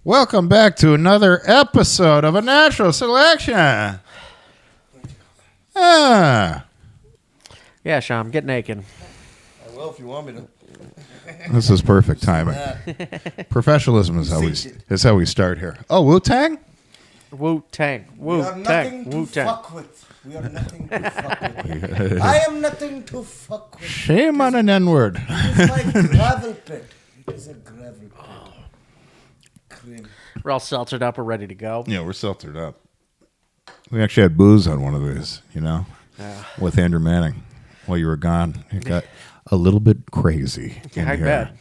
Welcome back to another episode of A Natural Selection. Yeah, Sean, get naked. I will if you want me to. This is perfect timing. Professionalism is how we start here. Oh, Wu-Tang? Wu-Tang. Wu-Tang. Wu-Tang. Fuck with. We are nothing to fuck with. I am nothing to fuck with. Shame on an N-word. It is my gravel pit. It is a gravel pit. Cream. We're all seltzered up. We're ready to go. Yeah, we're seltzered up. We actually had booze on one of these, with Andrew Manning while you were gone. It got a little bit crazy. I bet.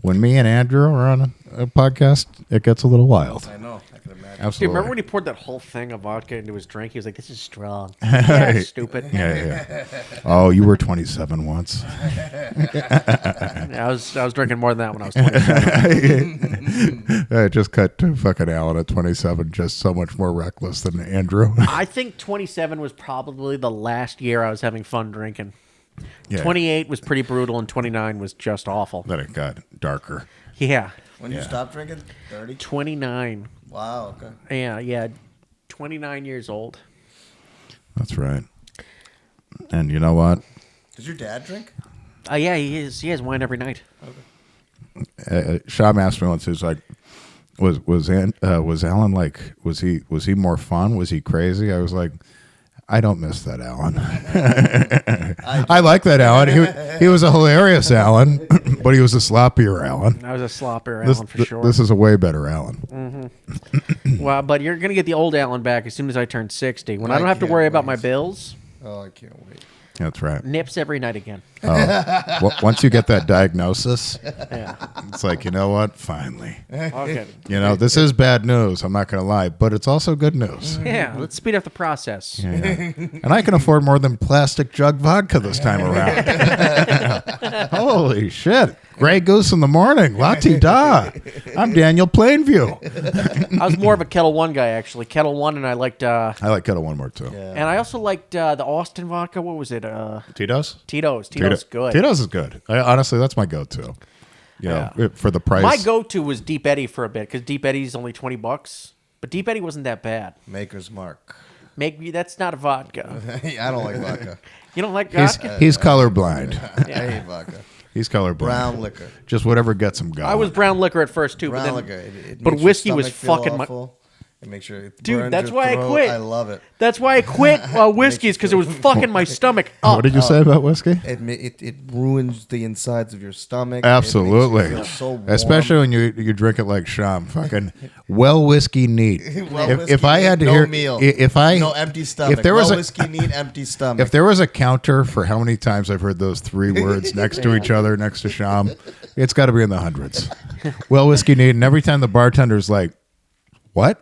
When me and Andrew are on a podcast, it gets a little wild. I know. I can imagine. Absolutely. Dude, remember when he poured that whole thing of vodka into his drink? He was like, "This is strong." Yeah, stupid. Yeah. Oh, you were 27 once. I was drinking more than that when I was 27. I just cut to fucking Alan at 27, just so much more reckless than Andrew. I think 27 was probably the last year I was having fun drinking. Yeah. 28 was pretty brutal, and 29 was just awful. Then it got darker. Yeah. When you stop drinking? 30? 29. Wow, okay. Yeah. 29 years old. That's right. And you know what? Does your dad drink? Yeah, he has wine every night. Okay. Sham asked me once, he was like, was Alan like, was he more fun? Was he crazy? I was like, I don't miss that Alan. I like that Alan. He was a hilarious Alan, but he was a sloppier Alan. I was a sloppier Alan for sure. This is a way better Alan. Mm-hmm. Well, but you're going to get the old Alan back as soon as I turn 60. When I don't have to worry about my bills. Oh, I can't wait. That's right. Nips every night again. Oh. Once you get that diagnosis, Yeah. it's like, you know what? Finally. Okay. This is bad news. I'm not going to lie, but it's also good news. Yeah, let's speed up the process. Yeah. And I can afford more than plastic jug vodka this time around. Holy shit. Grey Goose in the morning. La-ti-da. I'm Daniel Plainview. I was more of a Kettle One guy, actually. Kettle One, and I liked... I like Kettle One more, too. Yeah. And I also liked the Austin vodka. What was it? Tito's? Tito's good. Tito's is good. Honestly, that's my go-to. For the price. My go-to was Deep Eddy for a bit, because Deep Eddy's only $20. But Deep Eddy wasn't that bad. Maker's Mark. That's not a vodka. I don't like vodka. You don't like vodka? He's colorblind. I hate vodka. He's colorblind. Brown liquor. Just whatever gets him going. I was brown liquor at first, too. Brown but then, liquor. It but makes whiskey your was stomach fucking... feel awful. It makes sure it Dude, burns that's your why throat. I quit. I love it. That's why I quit whiskey, is because it was fucking my stomach up. What did you say about whiskey? It ruins the insides of your stomach. Absolutely. It makes you feel so warm. Especially when you drink it like Sham. Fucking well whiskey neat. Well, if I had to no hear meal. No empty stomach. if there was whiskey neat, empty stomach. If there was a counter for how many times I've heard those three words next to each other, next to Sham, it's got to be in the hundreds. Well whiskey neat, and every time the bartender's like, "What?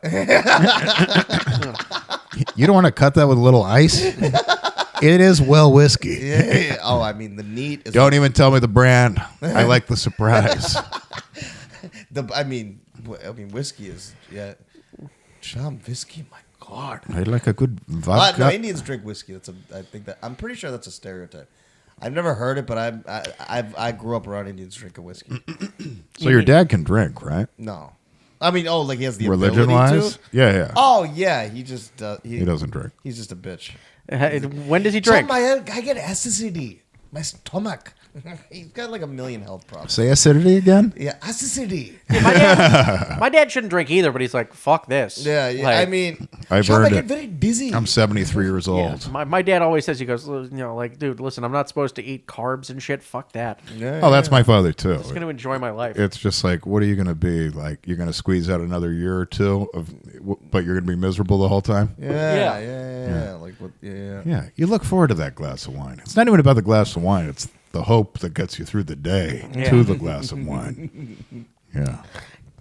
You don't want to cut that with a little ice?" It is well whiskey. yeah. Oh, I mean the neat. Is Don't even tell me the brand. I like the surprise. whiskey is Sham whiskey. My God. I like a good vodka. No, Indians drink whiskey. I'm pretty sure that's a stereotype. I've never heard it, but I grew up around Indians drinking whiskey. So your dad can drink, right? No, I mean, he has the Religion ability wise? to. Yeah. Oh yeah, he just He doesn't drink. He's just a bitch. When does he drink? I get acidity. My stomach. He's got like a million health problems. Say acidity again? Yeah, acidity. My dad shouldn't drink either, but he's like, fuck this. Yeah. Like, I mean, I've I earned get it. very dizzy. I'm 73 years old. yeah. My dad always says, he goes, dude, listen, I'm not supposed to eat carbs and shit. Fuck that. Yeah, Oh, that's my father too. I'm just going to enjoy my life. It's just like, what are you going to be? Like, you're going to squeeze out another year or two, but you're going to be miserable the whole time? Yeah. Like what? Yeah. Yeah. You look forward to that glass of wine. It's not even about the glass of wine. It's the hope that gets you through the day to the glass of wine. Yeah.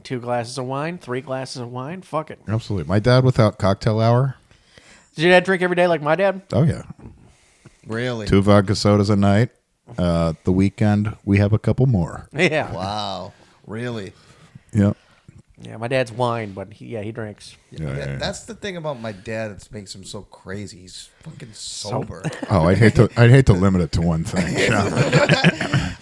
2 glasses of wine, 3 glasses of wine. Fuck it. Absolutely. My dad without cocktail hour. Does your dad drink every day like my dad? Oh, yeah. Really? 2 vodka sodas a night. The weekend, we have a couple more. Yeah. Wow. Really? Yep. Yeah, my dad's wine, but he drinks. Yeah. That's the thing about my dad that makes him so crazy. He's fucking sober. Oh, I'd hate to limit it to one thing, Sean.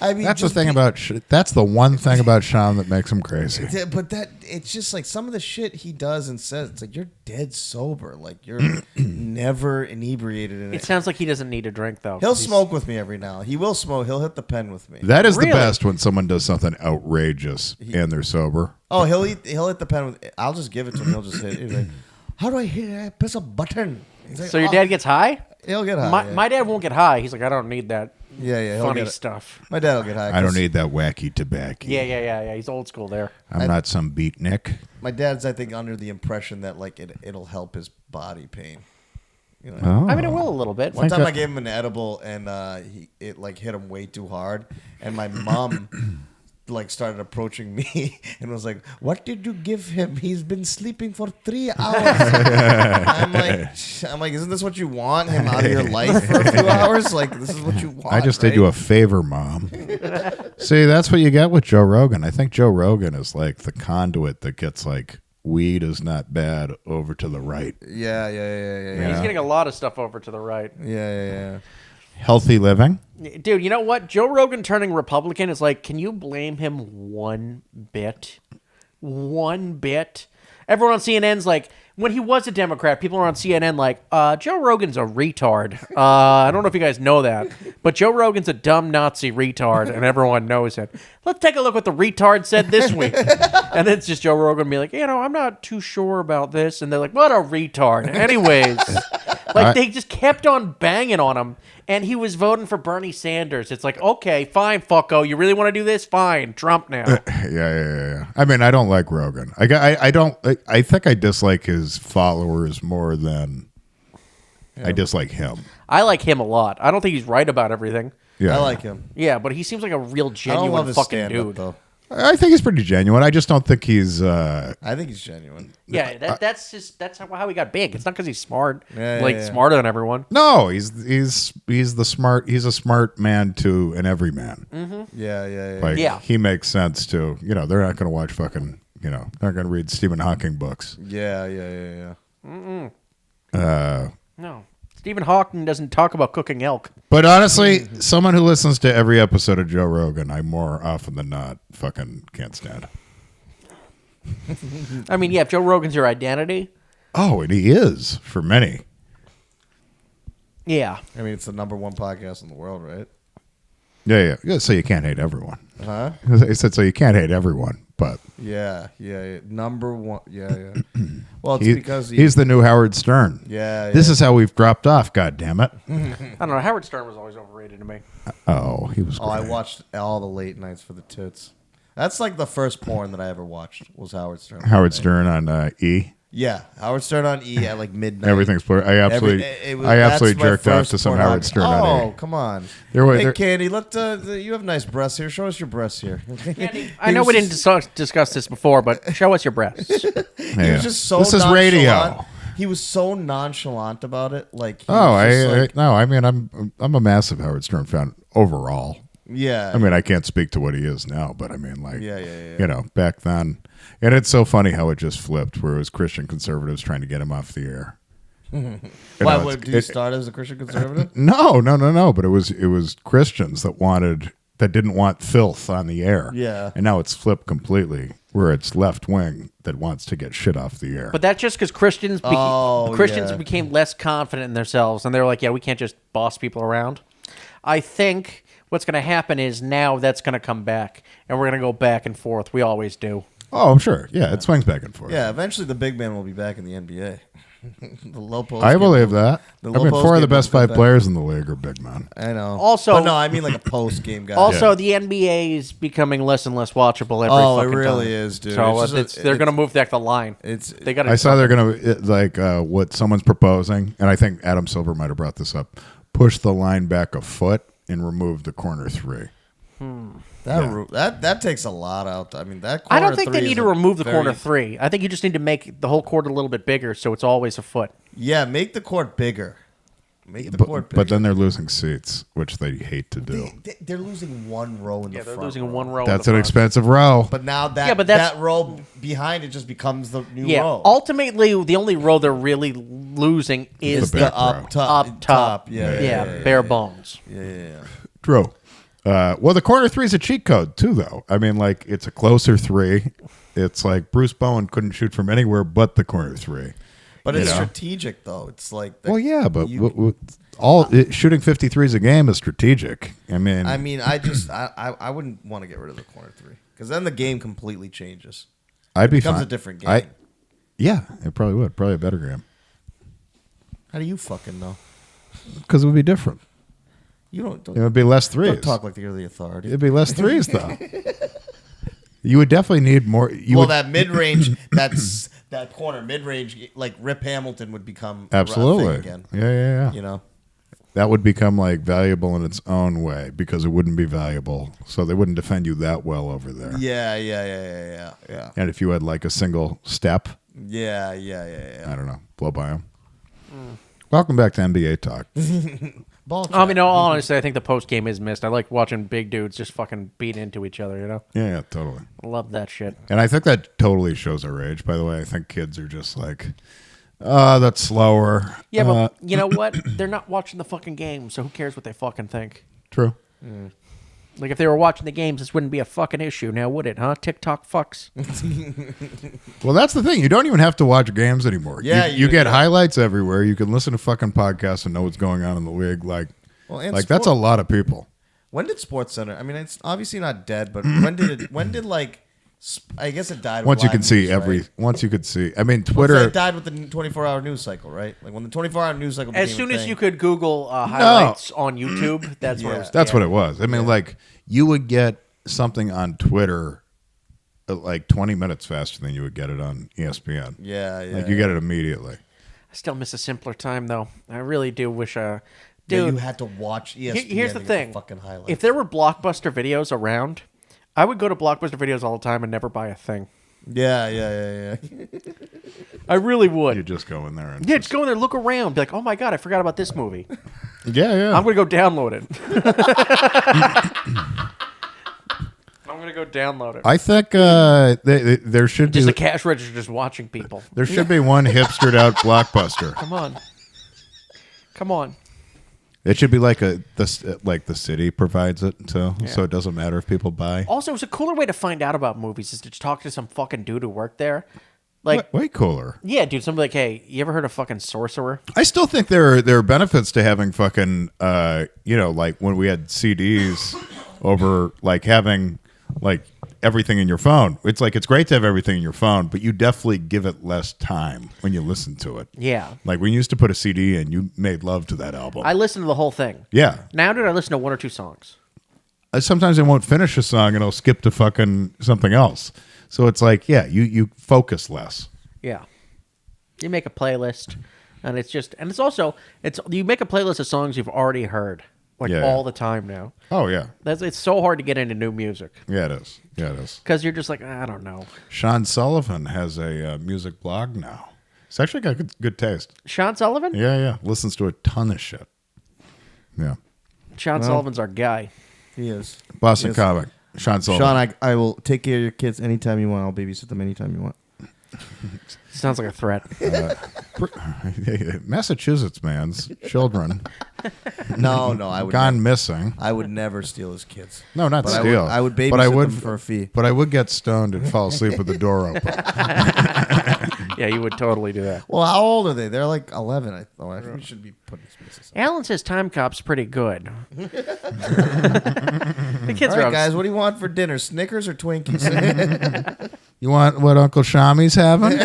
I mean, That's the thing about that's the one thing about Sean that makes him crazy. But it's just like some of the shit he does and says. It's like you're dead sober. Like you're never inebriated in it. It sounds like he doesn't need a drink though. He'll smoke with me every now. He will smoke. He'll hit the pen with me. That is Really? the best when someone does something outrageous and they're sober. Oh, he'll hit the pen with. I'll just give it to him. He'll just hit. He's like, how do I hit it? I press a button. He's like, So your dad gets high? He'll get high. My dad won't get high. He's like, I don't need that he'll funny get it. stuff. My dad will get high. I don't need that wacky tobacco. Yeah. He's old school there. I'm not some beatnik. My dad's, I think, under the impression that like it'll help his body pain. You know? Oh. I mean, it will a little bit. One time I gave him an edible and it like hit him way too hard, and my mom like started approaching me and was like, "What did you give him? He's been sleeping for 3 hours." I'm like, isn't this what you want? Him out of your life for a few hours? Like this is what you want? I just did you a favor, Mom. See, that's what you get with Joe Rogan. I think Joe Rogan is like the conduit that gets like weed is not bad over to the right. Yeah. He's getting a lot of stuff over to the right. Yeah. Healthy living. Dude, you know what? Joe Rogan turning Republican is like, can you blame him one bit? One bit? Everyone on CNN's like, when he was a Democrat, people are on CNN like, Joe Rogan's a retard. I don't know if you guys know that, but Joe Rogan's a dumb Nazi retard, and everyone knows it. Let's take a look what the retard said this week. And then it's just Joe Rogan be like, I'm not too sure about this. And they're like, what a retard. Anyways, like they just kept on banging on him, and he was voting for Bernie Sanders. It's like, okay, fine, fucko. You really want to do this? Fine. Trump now. Yeah. I mean, I don't like Rogan. I think I dislike his followers more than I dislike him. I like him a lot. I don't think he's right about everything. Yeah. I like him. Yeah, but he seems like a real I don't love genuine his fucking stand-up, dude. though. I think he's pretty genuine. I just don't think he's. I think he's genuine. Yeah, that's how he got big. It's not because he's smart, Yeah. smarter than everyone. No, he's the smart. He's a smart man to an everyman. Mm-hmm. Yeah. Like Yeah. he makes sense to. They're not going to watch fucking. They're not going to read Stephen Hawking books. Yeah. No, Stephen Hawking doesn't talk about cooking elk. But honestly, someone who listens to every episode of Joe Rogan, I more often than not fucking can't stand. I mean, yeah, if Joe Rogan's your identity, Oh, and he is for many. yeah. I mean, it's the #1 podcast in the world, right? Yeah. So you can't hate everyone. Huh? I said so you can't hate everyone, but Yeah. #1. Yeah. Well, it's he- because he's the new Howard Stern. Yeah. This is how we've dropped off. God damn it! I don't know. Howard Stern was always overrated to me. Oh, he was. Oh, I great. watched all the late nights for the tits. That's like the first porn that I ever watched was Howard Stern. Howard Stern on E. Yeah, Howard Stern on E at like midnight. Everything's blurred. I absolutely that's my jerked off first to some porn Howard on- Stern on E. Oh, come on. There Hey, Candy, you have nice breasts here. Show us your breasts here. I know we didn't discuss this before, but show us your breasts. He was just so This is nonchalant. radio. He was so nonchalant about it. Like, he Oh, was just like, no. I mean, I'm a massive Howard Stern fan overall. yeah. I mean, I can't speak to what he is now, but I mean, like, Yeah. back then. And it's so funny how it just flipped, where it was Christian conservatives trying to get him off the air. Why did you start as a Christian conservative? No. But it was Christians that didn't want filth on the air. Yeah. And now it's flipped completely, where it's left wing that wants to get shit off the air. But that's just because Christians yeah. became less confident in themselves, and they were like, yeah, we can't just boss people around. I think what's going to happen is now that's going to come back, and we're going to go back and forth. We always do. Oh, I'm sure. Yeah, it swings back and forth. Yeah, eventually the big man will be back in the NBA. The low post. I believe that. I low mean, post 4 of the game best will go 5 back. players in the league are big men. I know. Also- but no, I mean like a post game guy. Also, the NBA is becoming less and less watchable every Oh, it fucking really time. is, dude. So It's just they're going to move back the line. They got. I saw they're going to, what someone's proposing, and I think Adam Silver might have brought this up, push the line back a foot and remove the corner 3. That takes a lot out. I mean, that. I Corner don't think they 3 need is to remove the very- corner 3. I think you just need to make the whole court a little bit bigger, so it's always a foot. Yeah, make the court bigger. Make the court bigger. But then they're losing seats, which they hate to do. They're losing one row in the front. They're losing row. one row. That's in an the front. expensive row. But now that's- that row behind it just becomes the new Yeah, row. ultimately, the only row they're really losing is The the back row. up top. Yeah. Bare bones. Yeah. True. Well, the corner three is a cheat code too, though. I mean, like it's a closer three. It's like Bruce Bowen couldn't shoot from anywhere but the corner three. But it's know? strategic though. It's like Well, yeah, but you- shooting 53s a game is strategic. I mean, I wouldn't want to get rid of the corner three because then the game completely changes. I'd be becomes fine. a different game. Yeah, it probably would. Probably a better game How do you fucking know? because it would be different. You don't It would be less threes. don't talk like you're the authority. It'd be less threes, though. You would definitely need more. That mid range, that corner mid range, like Rip Hamilton would become a absolutely thing again. Yeah. You know, That would become like valuable in its own way because it wouldn't be valuable, so they wouldn't defend you that well over there. yeah. And if you had like a single step, Yeah. I don't know, blow by them. Welcome back to NBA talk. Ball I mean, no, honestly, I think the post game is missed. I like watching big dudes just fucking beat into each other. You know, Yeah, totally. I love that shit. And I think that totally shows our age. By the way, I think kids are just like, that's slower. Yeah, but you know what? They're not watching the fucking game, so who cares what they fucking think? True. Like, if they were watching the games, this wouldn't be a fucking issue now, would it, huh? TikTok fucks. Well, that's the thing. You don't even have to watch games anymore. Yeah, you get yeah. highlights everywhere. You can listen to fucking podcasts and know what's going on in the league. Like, and that's a lot of people. When did Sports Center? I mean, it's obviously not dead, but when did like? I guess it died. Once with you can live see news, right? once you could see. I mean, Once Twitter. it died with the 24-hour news cycle, right? Like when the 24-hour news cycle. As became soon a as thing. you could Google highlights on YouTube, that's what it was. That's what it was. I mean, like you would get something on Twitter like 20 minutes faster than you would get it on ESPN. Yeah. Like you get it immediately. I still miss a simpler time, though. I really do wish. Yeah, Dude, you had to watch ESPN. here's the to get thing: fucking highlights. if there were Blockbuster videos around, I would go to Blockbuster videos all the time and never buy a thing. Yeah. I really would. You just go in there and Yeah, just go in there, look around, be like, "Oh my god, I forgot about this movie." yeah. I'm gonna go download it. I'm gonna go download it. I think there should Just be a cash register, just watching people. there should be one hipstered out Blockbuster. Come on. It should be like the city provides it so it doesn't matter if people buy. Also, it's a cooler way to find out about movies is to talk to some fucking dude who worked there. Like, Way cooler. yeah, dude, somebody like, hey, you ever heard of fucking Sorcerer? I still think there are benefits to having fucking like when we had CDs over like having like everything in your phone. It's like it's great to have everything in your phone, but you definitely give it less time when you listen to it. Yeah. Like when you used to put a CD in, you made love to that album. I listened to the whole thing. Yeah. Now, dude, I listen to one or two songs. Sometimes I won't finish a song and I'll skip to fucking something else. So it's like, yeah, you focus less. Yeah. You make a playlist, and it's also you make a playlist of songs you've already heard, like Yeah. all the time now. Oh yeah. It's so hard to get into new music Yeah, it is. Yeah, it is. because you're just like, I don't know. Sean Sullivan has a music blog now. It's actually got good taste. Sean Sullivan? Yeah. Listens to a ton of shit. Yeah. Sean Sullivan's our guy. He is. Boston Yes. comic. Sean Sullivan. Sean, I will take care of your kids anytime you want. I'll babysit them anytime you want. Sounds like a threat. Massachusetts man's children No, I would. gone missing. I would never steal his kids. No, not But steal. I would babysit but I would, them for a fee. But I would get stoned and fall asleep with the door open. Yeah, you would totally do that. Well, how old are they? They're like 11. I think we should be putting spaces. Alan says Time Cop's pretty good. The kids All right, are guys, what do you want for dinner? Snickers or Twinkies? You want what Uncle Shami's having?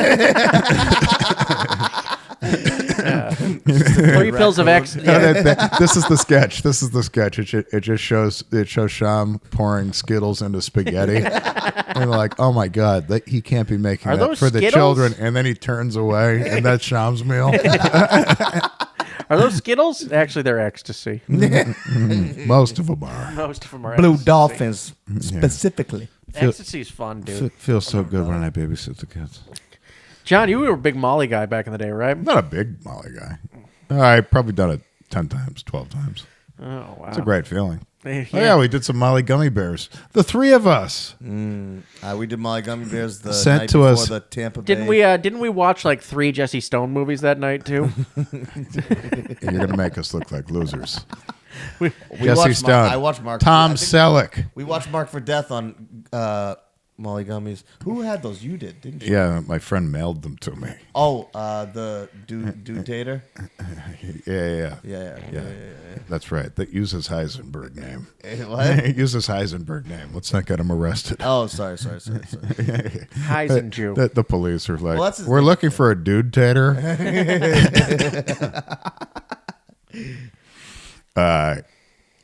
3 pills of X. This is the sketch. This is the sketch. It just shows Sham pouring Skittles into spaghetti, and they're like, "Oh my god, he can't be making Are that those for the Skittles? children." And then he turns away, and that's Sham's meal. Are those Skittles? Actually, they're ecstasy. Most of them are. Most of them are Blue ecstasy. dolphins, specifically. Ecstasy's fun, dude. Feels so good when I babysit the kids. John, you were a big Molly guy back in the day, right? I'm not a big Molly guy. I probably done it 10 times, 12 times. Oh, wow. It's a great feeling. Yeah. Oh, yeah, we did some Molly gummy bears. The three of us. We did Molly Gummy Bears the Sent night to before us. the Tampa Didn't Bay. didn't we watch like 3 Jesse Stone movies that night too? You're going to make us look like losers. We Jesse watched Stone. I watched Mark. Tom I think Selleck. We watched Mark for Death on Molly Gummies. Who had those? You did, didn't you? Yeah, my friend mailed them to me. Oh, the dude Tater. Yeah. Yeah. That's right. That uses Heisenberg name. What? It uses Heisenberg name. Let's not get him arrested. Oh, sorry. Heisen Jew. The police are like, Well, that's his we're name. looking for a dude tater.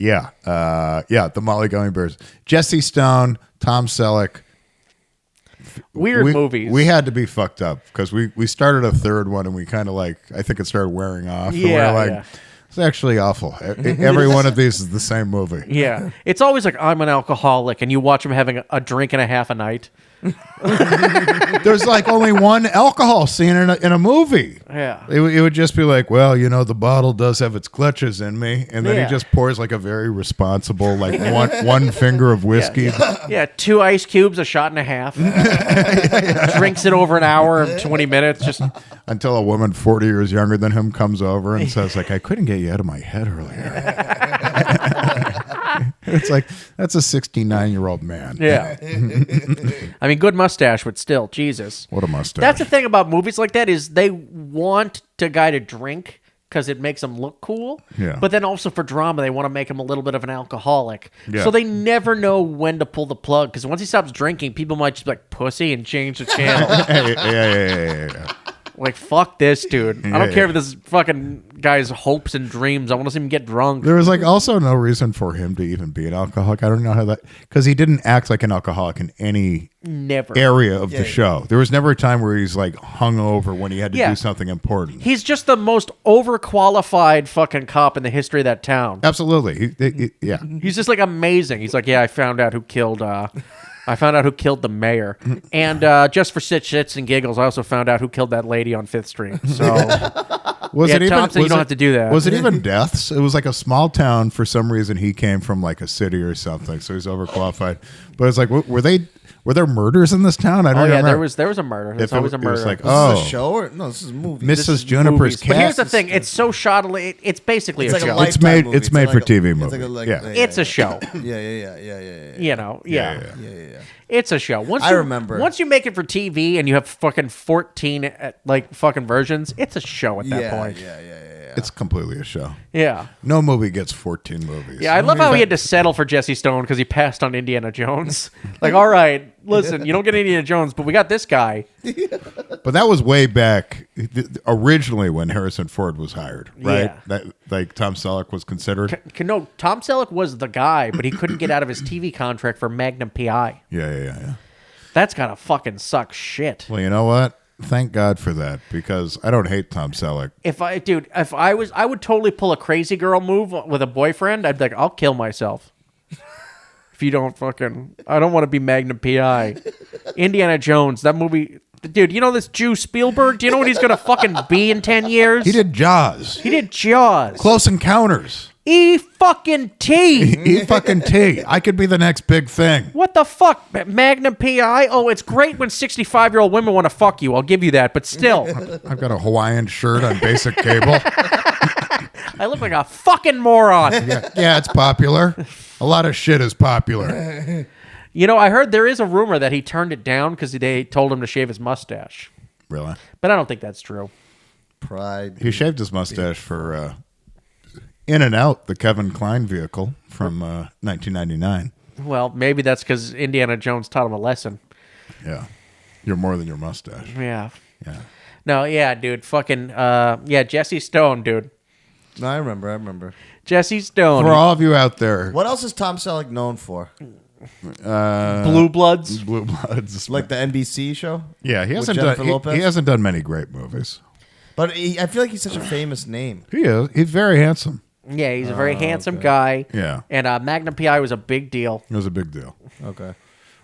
The Molly Gummy Bears. Jesse Stone, Tom Selleck. Weird movies. We had to be fucked up because we started a third one and we kind of like, I think it started wearing off. And Yeah, we're like, yeah. it's actually awful. Every one of these is the same movie. Yeah. It's always like I'm an alcoholic and you watch him having a drink and a half a night. There's like only one alcohol scene in a movie. Yeah. It would just be like, well, the bottle does have its clutches in me, and then Yeah. he just pours like a very responsible, like one finger of whiskey. Yeah, 2 ice cubes, a shot and a half. Drinks it over an hour and 20 minutes. Just Until a woman 40 years younger than him comes over and says, like, I couldn't get you out of my head earlier. It's like, that's a 69-year-old man. yeah. I mean, good mustache, but still, Jesus. What a mustache. That's the thing about movies like that is they want the guy to drink because it makes him look cool. Yeah. But then also for drama, they want to make him a little bit of an alcoholic. Yeah. So they never know when to pull the plug because once he stops drinking, people might just be like pussy and change the channel. yeah. Like, fuck this, dude. I don't Yeah, care yeah. if this fucking guy's hopes and dreams. I want to see him get drunk. There was like also no reason for him to even be an alcoholic. I don't know how that, because he didn't act like an alcoholic in any Never. area of the show. There was never a time where he's like hungover when he had to Yeah. do something important. He's just the most overqualified fucking cop in the history of that town. Absolutely. Yeah. He's just like amazing. He's like, yeah, I found out who killed the mayor. And just for shits and giggles, I also found out who killed that lady on 5th Street. So Was Yeah, it even, Thompson, you was don't it- have to do that. Was it even deaths? It was like a small town. For some reason, he came from like a city or something, so he's overqualified. But it's like, were there murders in this town? I don't oh yeah, remember. there was a murder. There's If always a it murder. was like, This is oh, a show or no? This is a movie. Mrs. Juniper's Movies. cat. But here's the thing: it's so shoddily. It's basically It's a like a show. life- It's made. movie. It's It's made like for a- TV it's movie. like a- Yeah. It's a show. Yeah. You know, yeah. Yeah. It's a show. Once I you, remember. Once you make it for TV and you have fucking 14 like fucking versions, it's a show at that point. Yeah. It's completely a show. Yeah. No movie gets 14 movies. Yeah, I love how he had to settle for Jesse Stone because he passed on Indiana Jones. Like, all right, listen, you don't get Indiana Jones, but we got this guy. But that was way back originally when Harrison Ford was hired, right? Yeah. That like Tom Selleck was considered. No, Tom Selleck was the guy, but he couldn't get out of his TV contract for Magnum PI. Yeah. That's gotta fucking suck shit. Well, you know what? Thank God for that, because I don't hate Tom Selleck. If I would totally pull a crazy girl move with a boyfriend. I'd be like, I'll kill myself. If you don't fucking, I don't want to be Magnum PI. Indiana Jones, that movie, dude. You know this Jew Spielberg? Do you know what he's gonna fucking be in 10 years? He did Jaws, He did Jaws. Close Encounters, fucking T. E fucking T. I could be the next big thing. What the fuck? Magnum PI? Oh, it's great when 65-year-old women want to fuck you. I'll give you that. But still, I've got a Hawaiian shirt on basic cable. I look like a fucking moron. Yeah, it's popular. A lot of shit is popular. You know, I heard there is a rumor that he turned it down because they told him to shave his mustache. Really? But I don't think that's true. Pride. He shaved his mustache for In and Out, the Kevin Kline vehicle from 1999. Well, maybe that's because Indiana Jones taught him a lesson. Yeah. You're more than your mustache. Yeah. Yeah. No, yeah, dude. Fucking, Jesse Stone, dude. No, I remember. Jesse Stone. For all of you out there, What else is Tom Selleck known for? Blue Bloods. Blue Bloods. Like the NBC show? Yeah, he with hasn't Jennifer done. Lopez? He hasn't done many great movies. But I feel like he's such a famous name. He is. He's very handsome. Yeah, he's a very handsome guy. Yeah. And Magnum PI was a big deal. It was a big deal. Okay.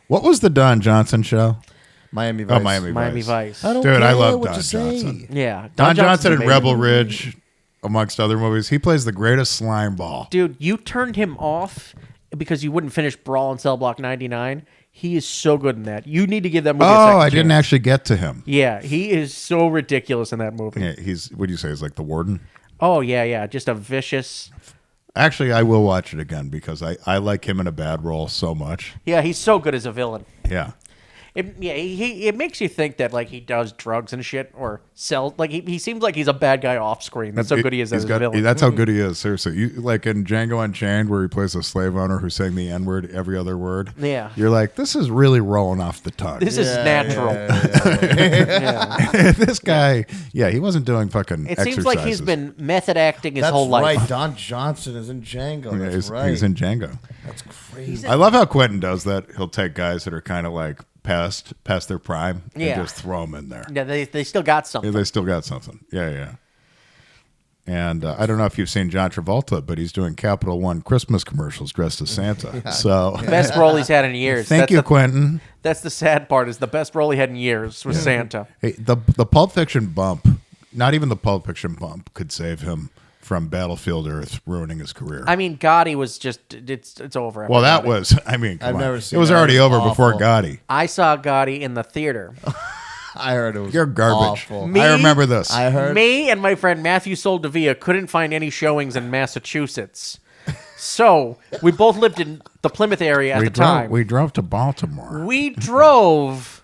What was the Don Johnson show? Miami Vice. Oh, Miami Miami Vice. I don't Dude, I care love what Don you say. Johnson. Yeah. Don Johnson's Johnson and amazing. Rebel Ridge. amongst other movies. He plays the greatest slime ball. Dude, you turned him off because you wouldn't finish Brawl in Cell Block 99. He is so good in that. You need to give that movie a second I chance. didn't actually get to him. Yeah, he is so ridiculous in that movie. Yeah, what do you say? He's like the warden? Oh, yeah. Just a vicious... Actually, I will watch it again because I like him in a bad role so much. Yeah, he's so good as a villain. Yeah. It makes you think that like he does drugs and shit or sells. Like he seems like he's a bad guy off screen. That's how good he is as a villain. That's how good he is. Seriously, like in Django Unchained, where he plays a slave owner who's saying the N word every other word. Yeah, you're like, this is really rolling off the tongue. This is natural. This guy, he wasn't doing fucking. It seems like he's been method acting his whole life. That's right. Don Johnson is in Django. That's right. He's in Django. That's crazy. I love how Quentin does that. He'll take guys that are kind of like past their prime and just throw them in there. Yeah, they still got something. Yeah, they still got something. Yeah. And I don't know if you've seen John Travolta, but he's doing Capital One Christmas commercials dressed as Santa. So best role he's had in years. Thank you, Quentin. That's the sad part. Is the best role he had in years was Santa. Hey, the Pulp Fiction bump, not even the Pulp Fiction bump, could save him from Battlefield Earth ruining his career. I mean, Gotti was just it's over. Well, that was. I mean, I've never seen. It was already over before Gotti. I saw Gotti in the theater. I heard it was. You're garbage. Awful. I remember this. I heard me and my friend Matthew Soldevilla couldn't find any showings in Massachusetts, so we both lived in the Plymouth area at the time. We drove to Baltimore. We drove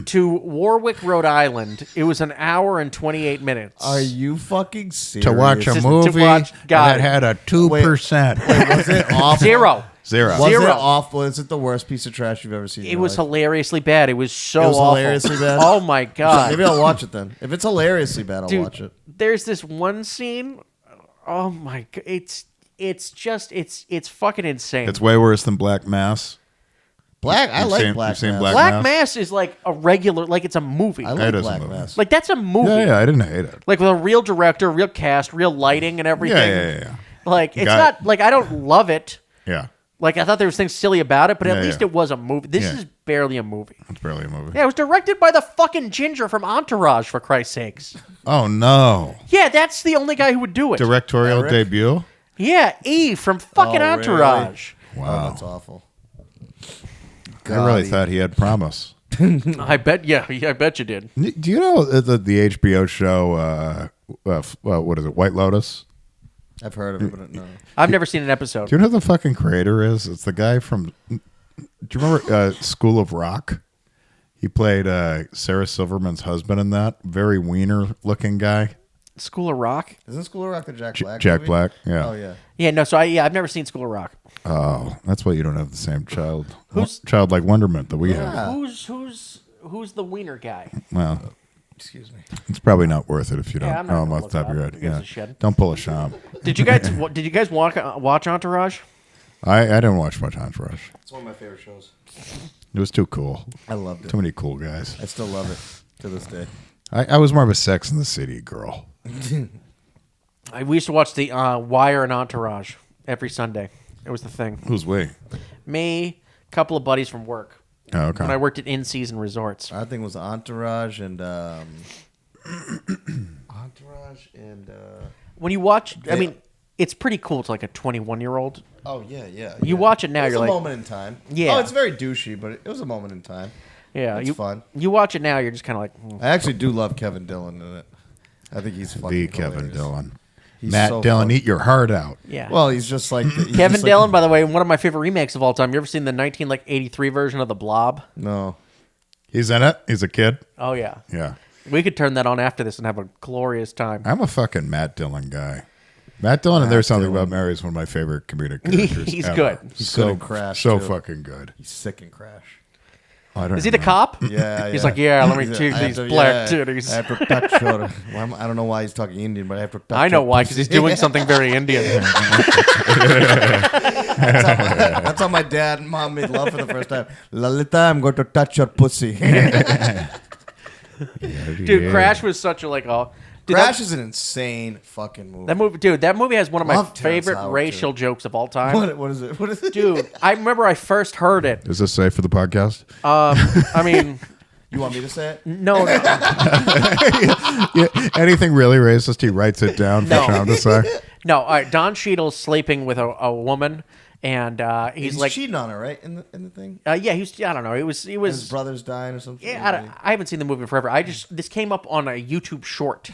to Warwick, Rhode Island. It was an hour and 28 minutes. Are you fucking serious? To watch a movie that had a 2%. Wait, was it awful? Zero. Was it awful? Is it the worst piece of trash you've ever seen? It was hilariously bad. It was so It was awful. hilariously bad? Oh my god. Maybe I'll watch it then. If it's hilariously bad, I'll watch it. There's this one scene. Oh my god. It's fucking insane. It's way worse than Black Mass. I like Black Mass. Black Mass is like a regular, like it's a movie. I like Black Mass. Like that's a movie. Yeah, I didn't hate it. Like with a real director, real cast, real lighting and everything. Yeah. Like it's not like I don't love it. Yeah. Like I thought there was things silly about it, but at least it was a movie. This is barely a movie. It's barely a movie. Yeah, it was directed by the fucking ginger from Entourage, for Christ's sakes. Oh no. Yeah, that's the only guy who would do it. Directorial debut? Yeah, Eve from fucking Entourage. Really? Wow, that's awful. I really thought he had promise. I bet you did. Do you know the HBO show, what is it, White Lotus? I've heard of it, but no. I've never seen an episode. Do you know who the fucking creator is? It's the guy from, do you remember School of Rock? He played Sarah Silverman's husband in that. Very wiener-looking guy. School of Rock? Isn't School of Rock the Jack Black Jack movie? Black, yeah. Oh, yeah. Yeah, no, so I've never seen School of Rock. Oh, that's why you don't have the same childlike wonderment that we have. Who's the wiener guy? Well, excuse me. It's probably not worth it if you don't I'm not know him gonna off the top of your look head. it up. Who gives a shit? Don't pull a sham. Did you guys watch Entourage? I didn't watch much Entourage. It's one of my favorite shows. It was too cool. I loved it. Too many cool guys. I still love it to this day. I was more of a Sex in the City girl. We used to watch the Wire and Entourage every Sunday. It was the thing. Who's we? Me, a couple of buddies from work. Oh, okay. When I worked at in-season resorts. I think it was Entourage and when you watch, I mean, it's pretty cool to like a 21-year-old. Oh yeah. You watch it now, you're like, a moment in time. Yeah. Oh, it's very douchey, but it was a moment in time. Yeah, it's fun. You watch it now, you're just kind of like. I actually do love Kevin Dillon in it. I think he's fucking The hilarious. Kevin Dillon. He's Matt so Dillon, funny. eat your heart out. Yeah. Well, he's just like Kevin Dillon, by the way, one of my favorite remakes of all time. You ever seen the 1983 version of The Blob? No. He's in it. He's a kid. Oh yeah. Yeah. We could turn that on after this and have a glorious time. I'm a fucking Matt Dillon guy. Matt Dillon and There's Something About Mary is one of my favorite comedic characters. He's ever. good. He's so good in Crash, so too. fucking good. He's sick in Crash. I don't Is he the know. cop? Yeah, He's like, yeah, let me He's choose I have these to- black yeah, titties. I have to touch your. Well, I don't know why he's talking Indian, but I have to touch I know your why, because he's pussy. doing something very Indian. That's how my dad and mom made love for the first time. Lalita, I'm going to touch your pussy. Dude, Crash was such a like a. Dude, Crash is an insane fucking movie. That movie has one of my Love Terrence favorite Howard, racial too. jokes of all time. What is it? What is it? Dude, I remember I first heard it. Is this safe for the podcast? I mean, You want me to say it? No, Yeah, anything really racist, he writes it down for No. Sean to say. no. All right, Don Cheadle's sleeping with a woman, and he's like, cheating on her, right? In the thing. yeah, he's. I don't know. It was. His brother's dying or something. Yeah, I haven't seen the movie in forever. This came up on a YouTube short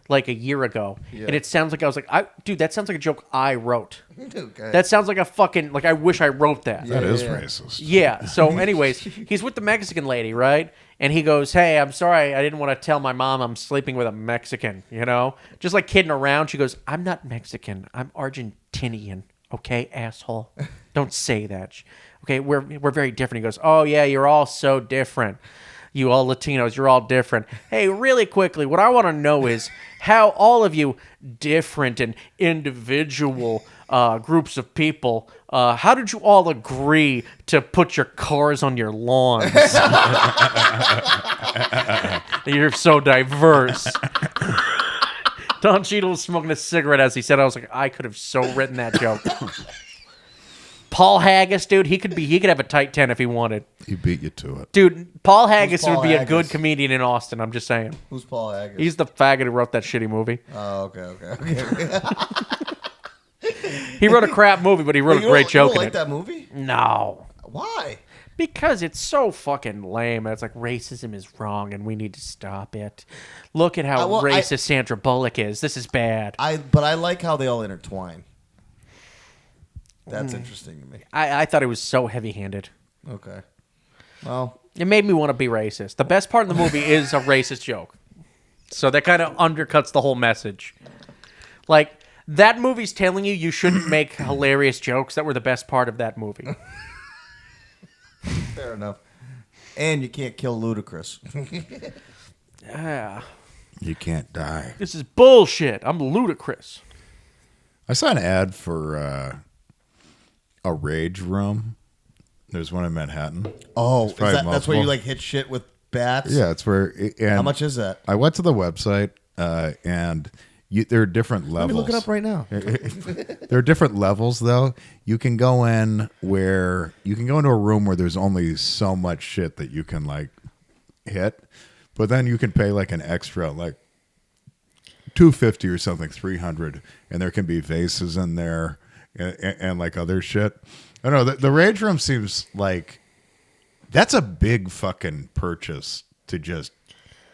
like a year ago, and it sounds like I was like, dude, that sounds like a joke I wrote. Okay. That sounds like a fucking I wish I wrote that. That is racist. Yeah. So, anyways, he's with the Mexican lady, right? And he goes, "Hey, I'm sorry, I didn't want to tell my mom I'm sleeping with a Mexican. You know, just like kidding around." She goes, "I'm not Mexican. I'm Argentinian. Okay, asshole. Don't say that. Okay, we're very different." He goes, "Oh yeah, you're all so different. You all Latinos, you're all different. Hey, really quickly, what I want to know is how all of you different and individual groups of people, how did you all agree to put your cars on your lawns? You're so diverse." Don Cheadle was smoking a cigarette as he said. I was like, I could have so written that joke. Paul Haggis, dude, he could have a tight 10 if he wanted. He beat you to it. Dude, Paul Haggis Paul would be a Haggis? good comedian in Austin. I'm just saying. Who's Paul Haggis? He's the faggot who wrote that shitty movie. Oh, okay. He wrote a crap movie, but he wrote a great joke You don't in like it. that movie? No. Why? Because it's so fucking lame. And it's like racism is wrong and we need to stop it. Look at how racist Sandra Bullock is. This is bad. But I like how they all intertwine. That's interesting to me. I thought it was so heavy-handed. Okay. Well, It made me want to be racist. The best part of the movie is a racist joke. So that kind of undercuts the whole message. Like, that movie's telling you shouldn't make hilarious jokes that were the best part of that movie. fair enough. And you can't kill Ludacris. Yeah. You can't die. This is bullshit. I'm ludicrous. I saw an ad for a rage room. There's one in Manhattan. Oh, probably that's where multiple. you like hit shit with bats? Yeah, it's where. And How much is that? I went to the website and there are different levels. Let me look it up right now. There are different levels, though. You can go into a room where there's only so much shit that you can like hit, but then you can pay like an extra like $250 or something, $300, and there can be vases in there and like other shit. I don't know. The rage room seems like that's a big fucking purchase to just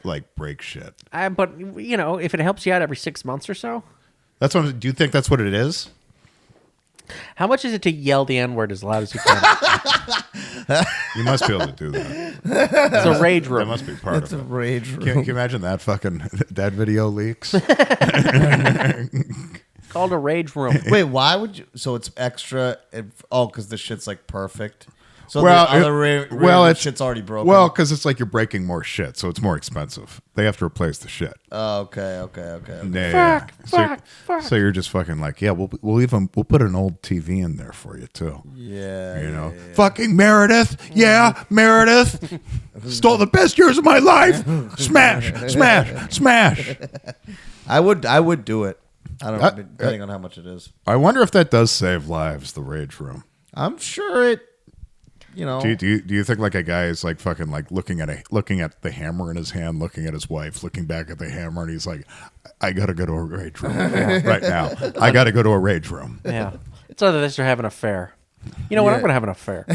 like break shit. But, you know, if it helps you out every 6 months or so. That's what. Do you think that's what it is? How much is it to yell the N-word as loud as you can? You must be able to do that. It's a rage That room. must be part It's of a it. rage room. Can you imagine that that video leaks? Called a rage room. Wait, why would you? So it's extra. Because the shit's like perfect. So Well, the other it's shit's already broken. Well, because it's like you're breaking more shit, so it's more expensive. They have to replace the shit. Oh, okay. Yeah. Fuck. So you're just fucking like, yeah, we'll put an old TV in there for you too. Yeah. You know, fucking Meredith. Yeah, Meredith stole the best years of my life. Smash. I would do it. I don't know, depending on how much it is. I wonder if that does save lives. The rage room. I'm sure it. You know. Do you think like a guy is like fucking like looking at the hammer in his hand, looking at his wife, looking back at the hammer, and he's like, I gotta go to a rage room right now. I gotta go to a rage room. Yeah. It's either this or have an affair. You know what? I'm going to have an affair.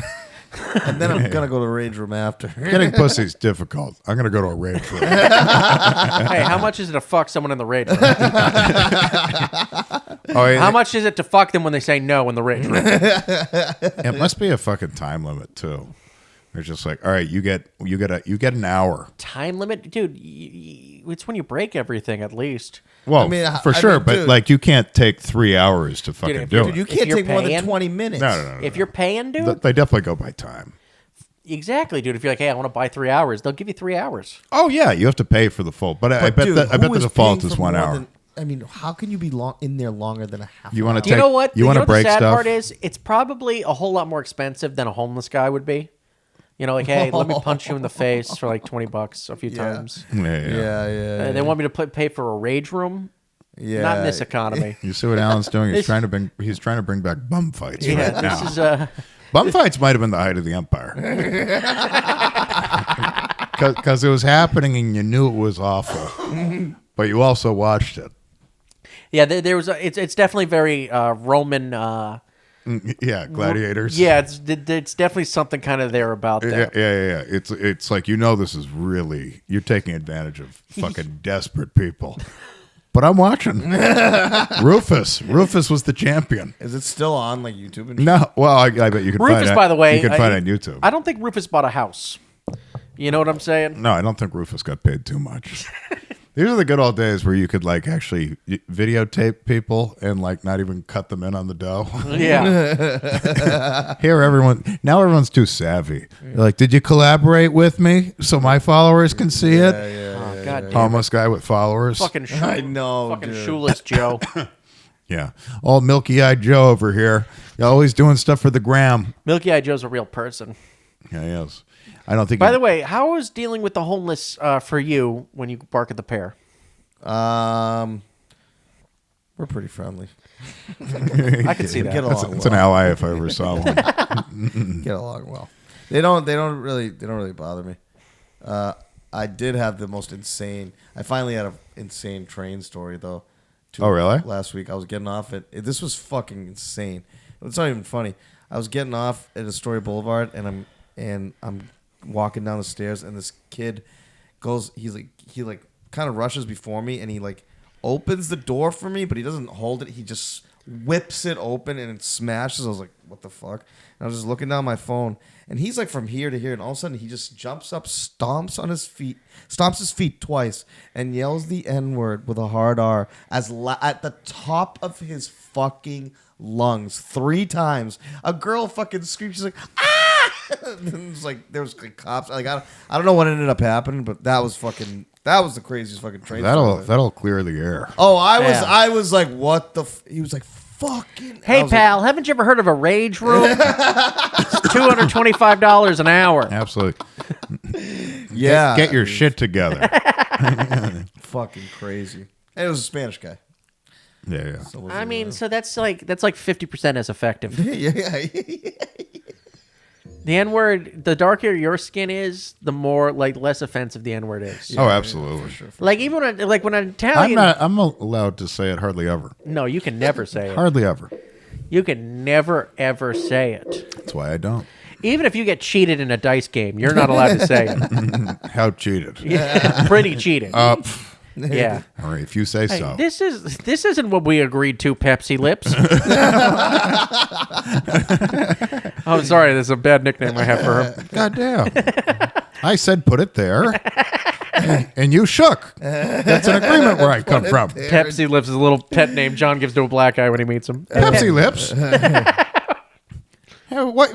And then I'm gonna go to the rage room after. Getting pussy's difficult. I'm gonna go to a rage room. Hey, how much is it to fuck someone in the rage room? How much is it to fuck them when they say no in the rage room? It must be a fucking time limit too. They're just like, all right, you get an hour. Time limit? Dude, it's when you break everything at least. Well, I mean, for sure, but dude. like you can't take 3 hours to fucking if do you're- it. You If can't you're take more than paying- 20 minutes. No. If you're paying, dude? They definitely go by time. Exactly, dude. If you're like, hey, I want to buy 3 hours, they'll give you 3 hours. Oh yeah, you have to pay for the full. But I bet dude, the who is default paying is for 1 more hour. than- I mean, how can you be in there longer than a half? You wanna hour? take- You know what? You wanna know what break the sad stuff? part is? It's probably a whole lot more expensive than a homeless guy would be. You know, like, hey, let me punch you in the face for like $20 a few times. Yeah. They want me to pay for a rage room. Yeah. Not in this economy. You see what Alan's doing? He's trying to bring back bum fights Yeah, right now. this is Bum fights might have been the height of the empire. because it was happening and you knew it was awful, but you also watched it. Yeah, there was. It's definitely very Roman. Yeah, gladiators. Yeah, it's definitely something kind of there about that. Yeah. It's like this is really you're taking advantage of fucking desperate people. But I'm watching. Rufus was the champion. Is it still on like YouTube? And No, well, I bet you can find it. Rufus, by the way, you can find it on YouTube. I don't think Rufus bought a house. You know what I'm saying? No, I don't think Rufus got paid too much. These are the good old days where you could like actually videotape people and like not even cut them in on the dough. Yeah. Here, everyone's too savvy. They're like, did you collaborate with me so my followers can see it? Oh, God damn it. Homeless guy with followers. Fucking I know, Fucking dude. shoeless Joe. Yeah, all milky-eyed Joe over here. You're always doing stuff for the gram. Milky Eye Joe's a real person. Yeah, he is. I don't think. By the way, how is dealing with the homeless for you when you bark at the pear? We're pretty friendly. I can see that. Get along it's an ally if I ever saw one. Get along well. They don't really bother me. I did have the most insane. I finally had an insane train story though. Oh, really? Last week I was getting off at. This was fucking insane. It's not even funny. I was getting off at Astoria Boulevard and I'm walking down the stairs and this kid goes. He kind of rushes before me and he like opens the door for me, but he doesn't hold it. He just whips it open and it smashes. I was like, what the fuck? And I was just looking down my phone and he's like from here to here and all of a sudden he just jumps up, stomps his feet twice and yells the N-word with a hard R at the top of his fucking lungs 3 times. A girl fucking screams. She's like, ah! And it was like there was like cops. Like I don't know what ended up happening, but that was the craziest fucking train. That'll clear the air. Oh, I Yeah. was like, what the? He was like, fucking. Hey, I was pal, haven't you ever heard of a rage room? It's $225 an hour. Absolutely. Like, yeah, Get your shit together. fucking crazy. And it was a Spanish guy. Yeah. So it was I mean, so that's like 50% as effective. yeah. The N-word, the darker your skin is, the more like less offensive the N-word is. Oh, absolutely. Like even when an Italian, I'm allowed to say it hardly ever. no, you can never say it. Hardly ever. You can never ever say it. That's why I don't. Even if you get cheated in a dice game, you're not allowed to say it. How cheated? Yeah, pretty cheating. Yeah. All right, if you say Hey, so. this isn't what we agreed to, Pepsi Lips. I'm sorry, that's a bad nickname I have for her. God damn. I said put it there. And you shook. That's an agreement where I come from. Pepsi Lips is a little pet name John gives to a black guy when he meets him. Pepsi lips. What?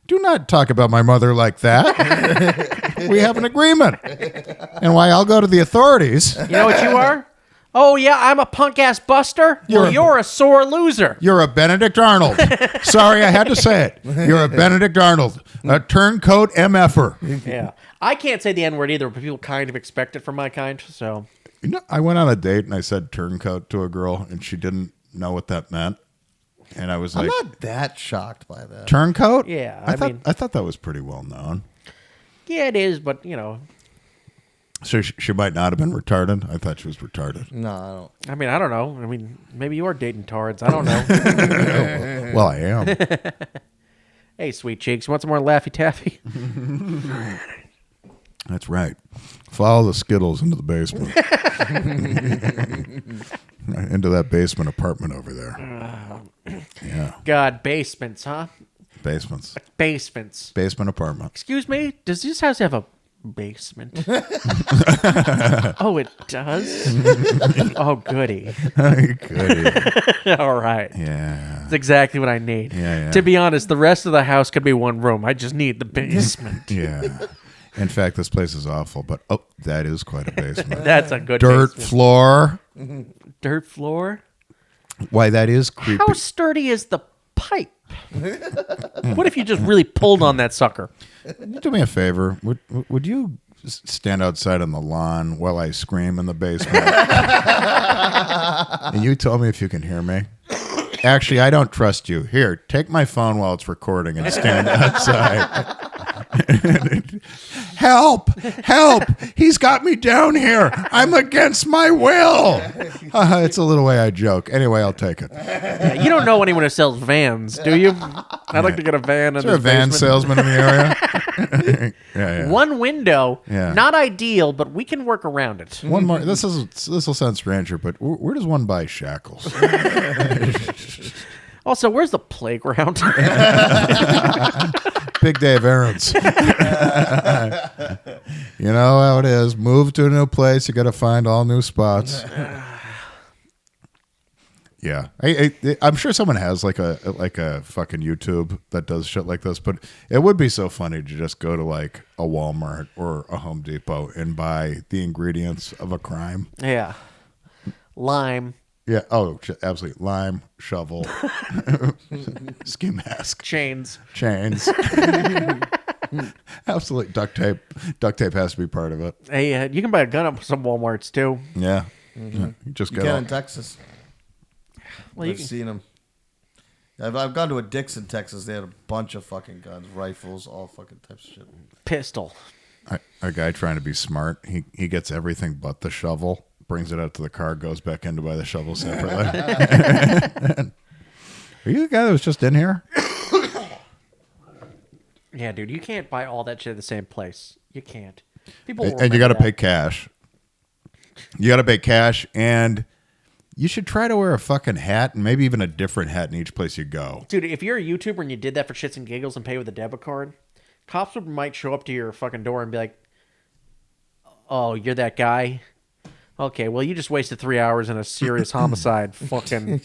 Do not talk about my mother like that. We have an agreement. And why I'll go to the authorities. You know what you are? Oh, yeah, I'm a punk-ass buster? You're a sore loser. You're a Benedict Arnold. Sorry, I had to say it. You're a Benedict Arnold. A turncoat MFer. Yeah. I can't say the N-word either, but people kind of expect it from my kind, so. You know, I went on a date and I said turncoat to a girl and she didn't know what that meant. And I was I'm like, not that shocked by that. turncoat? Yeah, I mean, thought that was pretty well known. yeah, it is, but, you know. So she might not have been retarded. I thought she was retarded. No, I don't. I mean, I don't know. I mean, maybe you are dating tards. I don't know. Well, I am. Hey, sweet cheeks, you want some more Laffy Taffy? That's right. Follow the Skittles into the basement. Into that basement apartment over there. Yeah. God, basements, huh? Basements. Basements. Basement apartment. Excuse me, does this house have a basement? Oh, it does? Oh, goody. Goody. All right. Yeah. That's exactly what I need. Yeah. To be honest, the rest of the house could be one room. I just need the basement. Yeah. In fact, this place is awful, but that is quite a basement. That's a good Dirt basement. floor. Dirt floor? Why, that is creepy. How sturdy is the pipe? What if you just really pulled on that sucker? Do me a favor. Would you stand outside on the lawn while I scream in the basement? And you tell me if you can hear me. Actually, I don't trust you. Here, take my phone while it's recording and stand outside. Help! Help! He's got me down here. I'm against my will. It's a little way I joke. Anyway, I'll take it. Yeah, you don't know anyone who sells vans, do you? I'd like to get a van. Is there a van salesman in the area? Yeah. One window, Yeah. not ideal, but we can work around it. One more. This will sound stranger, but where does one buy shackles? Also, where's the playground? Big Dave Aarons. You know how it is. Move to a new place, you got to find all new spots. Yeah, I'm sure someone has like a fucking YouTube that does shit like this, but it would be so funny to just go to like a Walmart or a Home Depot and buy the ingredients of a crime. Yeah. Lime. Yeah. Oh, absolutely. Lime, shovel, ski mask, Chains. Absolutely. Duct tape. Duct tape has to be part of it. Hey, you can buy a gun at some Walmarts too. Yeah. Yeah. You just You get can all- in Texas. Well, you I've can, seen them. I've gone to a Dick's in Texas. They had a bunch of fucking guns, rifles, all fucking types of shit. pistol. a guy trying to be smart. He gets everything but the shovel, brings it out to the car, goes back in to buy the shovel separately. Are you the guy that was just in here? Yeah, dude, you can't buy all that shit at the same place. You can't. People will And you got to remember pay that. cash. You got to pay cash, and you should try to wear a fucking hat and maybe even a different hat in each place you go. Dude, if you're a YouTuber and you did that for shits and giggles and pay with a debit card, cops might show up to your fucking door and be like, "Oh, you're that guy? Okay, well, you just wasted 3 hours in a serious homicide fucking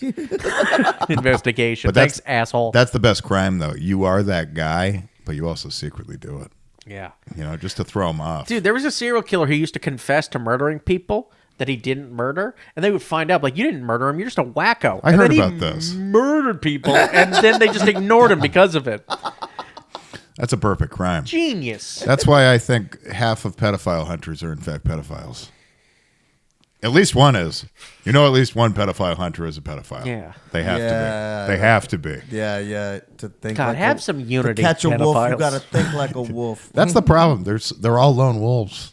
investigation. But that's- Thanks, asshole." That's the best crime, though. You are that guy, but you also secretly do it. Yeah. You know, just to throw them off. Dude, there was a serial killer who used to confess to murdering people that he didn't murder, and they would find out, like, you didn't murder him, you're just a wacko. I And heard then about he this. Murdered people, and then they just ignored him because of it. That's a perfect crime. Genius. That's why I think half of pedophile hunters are in fact pedophiles. At least one is. You know, at least one pedophile hunter is a pedophile. Yeah. They have Yeah. to be. They have to be. Yeah. To think God, like have a, some unity, To catch a wolf, pedophiles. you gotta think like a wolf. That's the problem. They're all lone wolves.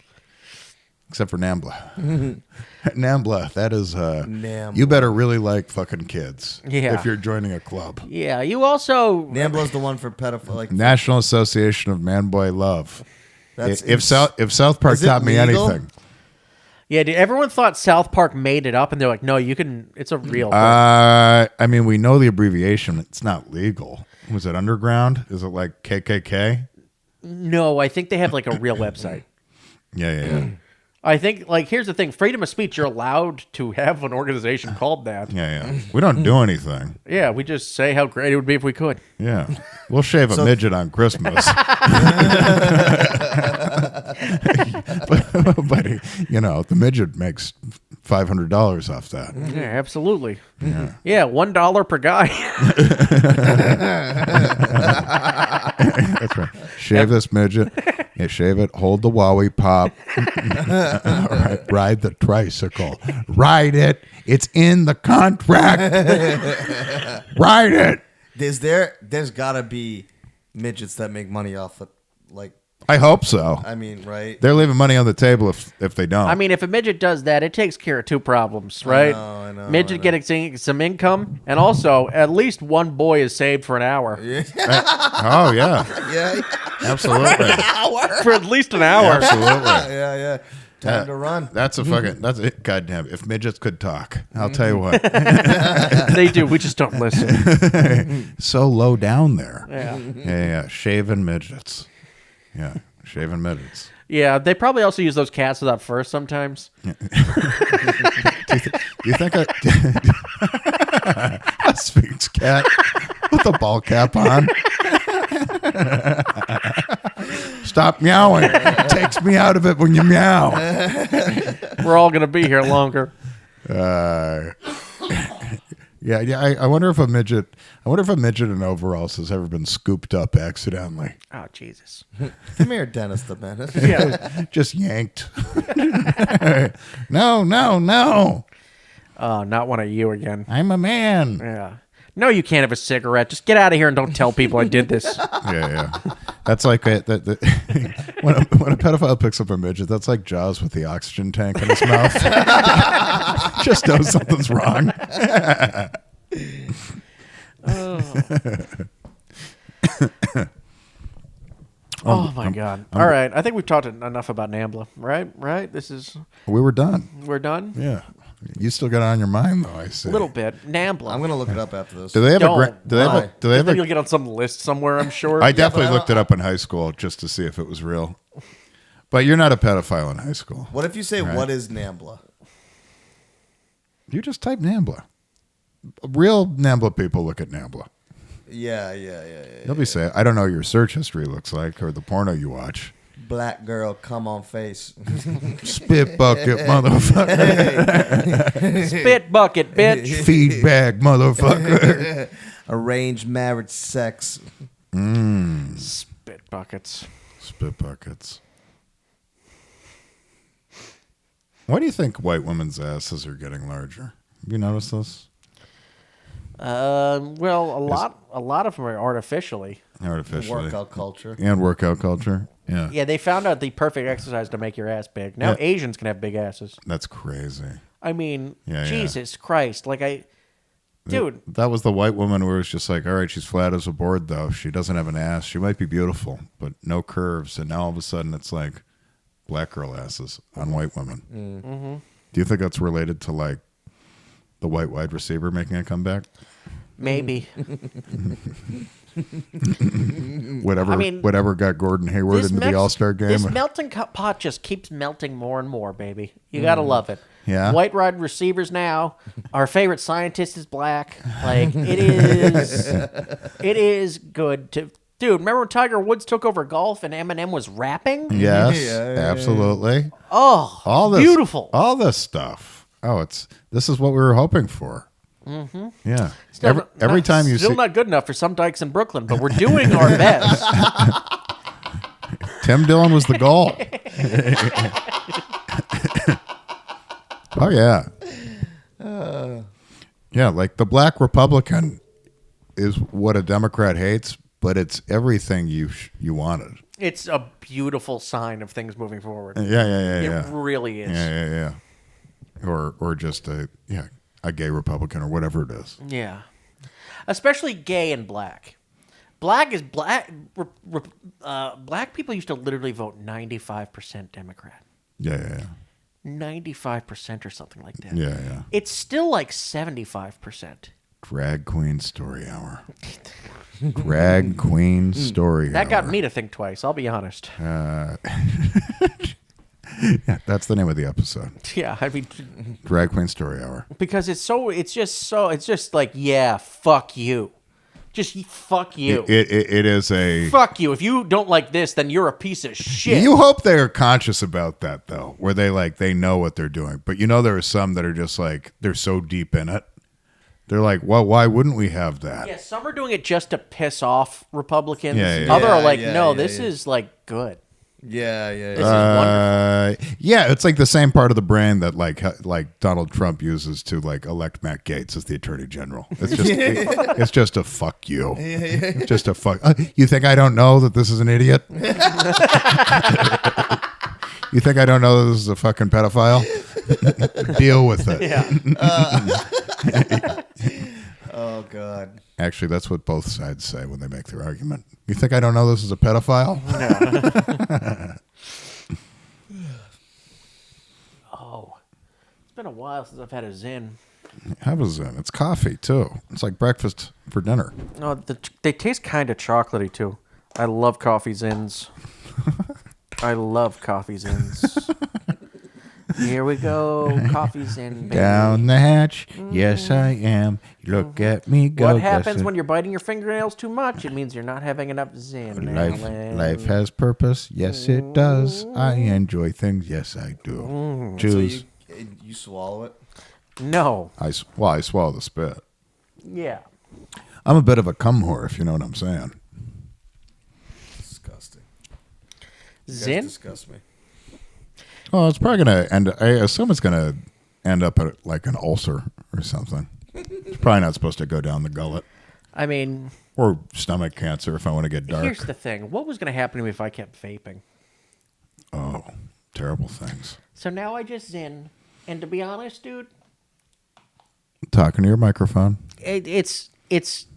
Except for Nambla. Nambla, that is Nambla. you better really like fucking kids. Yeah. If you're joining a club. Yeah, you also... Nambla's the one for pedophile. Like National Association of Man Boy Love. that's If South Park Is it taught me legal? anything. Yeah, dude, everyone thought South Park made it up, and they're like, no, you can... It's a real thing. I mean, we know the abbreviation. It's not legal. Was it underground? Is it like KKK? No, I think they have, like, a real website. Yeah. I think, like, here's the thing. Freedom of speech, you're allowed to have an organization called that. Yeah. We don't do anything. Yeah, we just say how great it would be if we could. Yeah. We'll shave a midget on Christmas. but, you know, the midget makes $500 off that. Yeah, absolutely. Yeah, $1 per guy. That's right. Shave this midget. Yeah, shave it. Hold the Wowie Pop. All right. Ride the tricycle. Ride it. It's in the contract. Ride it. there's gotta be midgets that make money off of, like, I hope so. I mean, right? They're leaving money on the table if they don't. I mean, if a midget does that, it takes care of two problems, right? I know, Midget getting some income, and also at least one boy is saved for an hour. Oh yeah, Yeah, absolutely, For at least an hour. absolutely. yeah. Time to run. That's it. Goddamn, if midgets could talk, I'll tell you what. They do. We just don't listen. So low down there. Yeah. Yeah. Shaving midgets. Yeah, shaving midgets. Yeah, they probably also use those cats without fur sometimes. Do you think a Sphinx cat with a ball cap on? Stop meowing. It takes me out of it when you meow. We're all going to be here longer. Yeah. I wonder if a midget in overalls has ever been scooped up accidentally. Oh, Jesus. Come here, Dennis the Menace. Yeah. Just yanked. No. Oh, not one of you again. I'm a man. Yeah. No, you can't have a cigarette. Just get out of here and don't tell people I did this. Yeah. That's like when a pedophile picks up a midget, that's like Jaws with the oxygen tank in his mouth. Just knows something's wrong. Oh my God! All right, I think we've talked enough about NAMBLA. Right. We were done. We're done. Yeah. You still got it on your mind, though, I see. A little bit. NAMBLA. I'm gonna look it up after this. Do they have Don't. do they have a, do they have Then a, you'll get on some list somewhere, I'm sure. I definitely but I looked it up in high school just to see if it was real. But you're not a pedophile in high school. What if you say, what is NAMBLA? You just type NAMBLA. Real NAMBLA people look at NAMBLA. Yeah. They'll be saying, I don't know what your search history looks like or the porno you watch. Black girl, come on face. Spit bucket, motherfucker. Spit bucket, bitch. Feed bag, motherfucker. Arranged marriage sex. Spit buckets. Spit buckets. Why do you think white women's asses are getting larger? Have you noticed this? Well, a lot of them are artificially. Artificially. Workout culture. And workout culture. Yeah. Yeah, they found out the perfect exercise to make your ass big. Now Yeah. Asians can have big asses. That's crazy. I mean, Yeah. Jesus Christ. Dude. That was the white woman where it's just like, all right, she's flat as a board, though. She doesn't have an ass. She might be beautiful, but no curves. And now all of a sudden it's like black girl asses on white women. Mm-hmm. Do you think that's related to like the white wide receiver making a comeback? Maybe. Whatever got Gordon Hayward into the All-Star game. This melting pot just keeps melting more and more, baby. You gotta love it. Yeah. White wide receivers now. Our favorite scientist is black. Like it is. It is good to. Dude, remember when Tiger Woods took over golf and Eminem was rapping? Yes, Yeah. absolutely. Oh, All this, beautiful. All this stuff. Oh, this is what we were hoping for. Mm-hmm. Yeah. Every time you still see not good enough for some dykes in Brooklyn, but we're doing our best. Tim Dillon was the goal. Oh yeah. Yeah, like the black Republican is what a Democrat hates, but it's everything you wanted. It's a beautiful sign of things moving forward. Yeah. It really is. Yeah. Or just a gay Republican or whatever it is. Yeah. Especially gay and black. Black is black. Black people used to literally vote 95% Democrat. Yeah. 95% or something like that. Yeah. It's still like 75%. Drag Queen Story Hour. Drag Queen Story Hour. That got me to think twice, I'll be honest. Yeah, that's the name of the episode. Yeah, I mean, Drag Queen Story Hour. because it's just like, yeah, fuck you. Just fuck you. It is a... Fuck you. If you don't like this, then you're a piece of shit. You hope they're conscious about that, though, where they know what they're doing. But there are some that are just like, they're so deep in it. They're like, well, why wouldn't we have that? Yeah, some are doing it just to piss off Republicans. Yeah. Other are like, Yeah, no, yeah, this yeah. is like good. Yeah. This is wonderful. Yeah, it's like the same part of the brain that like Donald Trump uses to like elect Matt Gaetz as the Attorney General. It's just it's just a fuck you. It's just a fuck. You think I don't know that this is an idiot? You think I don't know that this is a fucking pedophile? Deal with it. Yeah. Oh God. Actually, that's what both sides say when they make their argument. You think I don't know this is a pedophile? Oh, it's been a while since I've had a Zin. Have a Zen. It's coffee too. It's like breakfast for dinner. No, they taste kind of chocolatey too. I love coffee Zins. I love coffee Zins. Here we go, coffee Zin. Baby. Down the hatch, yes I am. Look at me go. What happens when you're biting your fingernails too much? It means you're not having enough Zin. Life has purpose. Yes, it does. I enjoy things. Yes, I do. So Choose. you swallow it? No. I swallow the spit. Yeah. I'm a bit of a cum whore, if you know what I'm saying. Disgusting. You guys Zin? disgust me. Well, it's probably gonna end. I assume it's gonna end up at like an ulcer or something. It's probably not supposed to go down the gullet. I mean, Or stomach cancer if I want to get dark. here's the thing. What was going to happen to me if I kept vaping? Oh, terrible things. So now I just zin. And to be honest, dude, Talking to your microphone. it's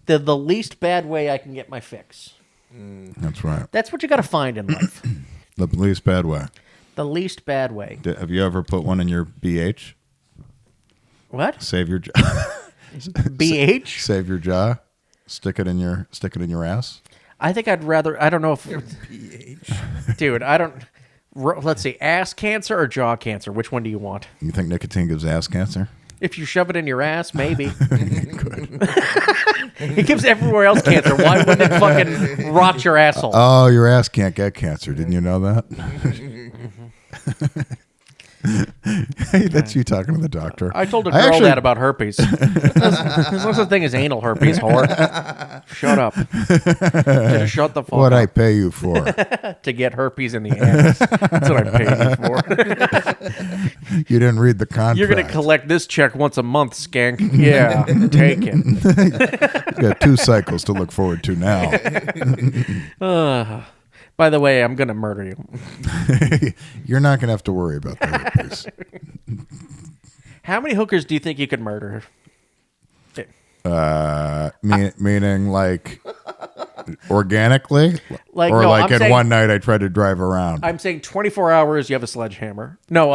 the least bad way I can get my fix. That's right. That's what you got to find in life. The least bad way. The least bad way. Have you ever put one in your BH? What? Save your BH? save your jaw. Stick it in your ass. I think I'd rather. I don't know if. pH. Dude, I don't. Let's see, ass cancer or jaw cancer? Which one do you want? You think nicotine gives ass cancer? If you shove it in your ass, maybe. It gives everywhere else cancer. Why wouldn't it fucking rot your asshole? Oh, your ass can't get cancer. Didn't you know that? Hey, that's you talking to the doctor. I told a girl that about herpes. There's no such thing as anal herpes, whore. Shut up. Just shut the fuck What up. I pay you for? To get herpes in the ass. That's what I paid you for. You didn't read the contract. You're going to collect this check once a month, skank. Yeah, take it. You got 2 cycles to look forward to now. By the way, I'm going to murder you. You're not going to have to worry about the herpes. How many hookers do you think you could murder? Meaning like organically? Like, or no, like I'm in saying- one night I tried to drive around? I'm saying 24 hours, you have a sledgehammer. No,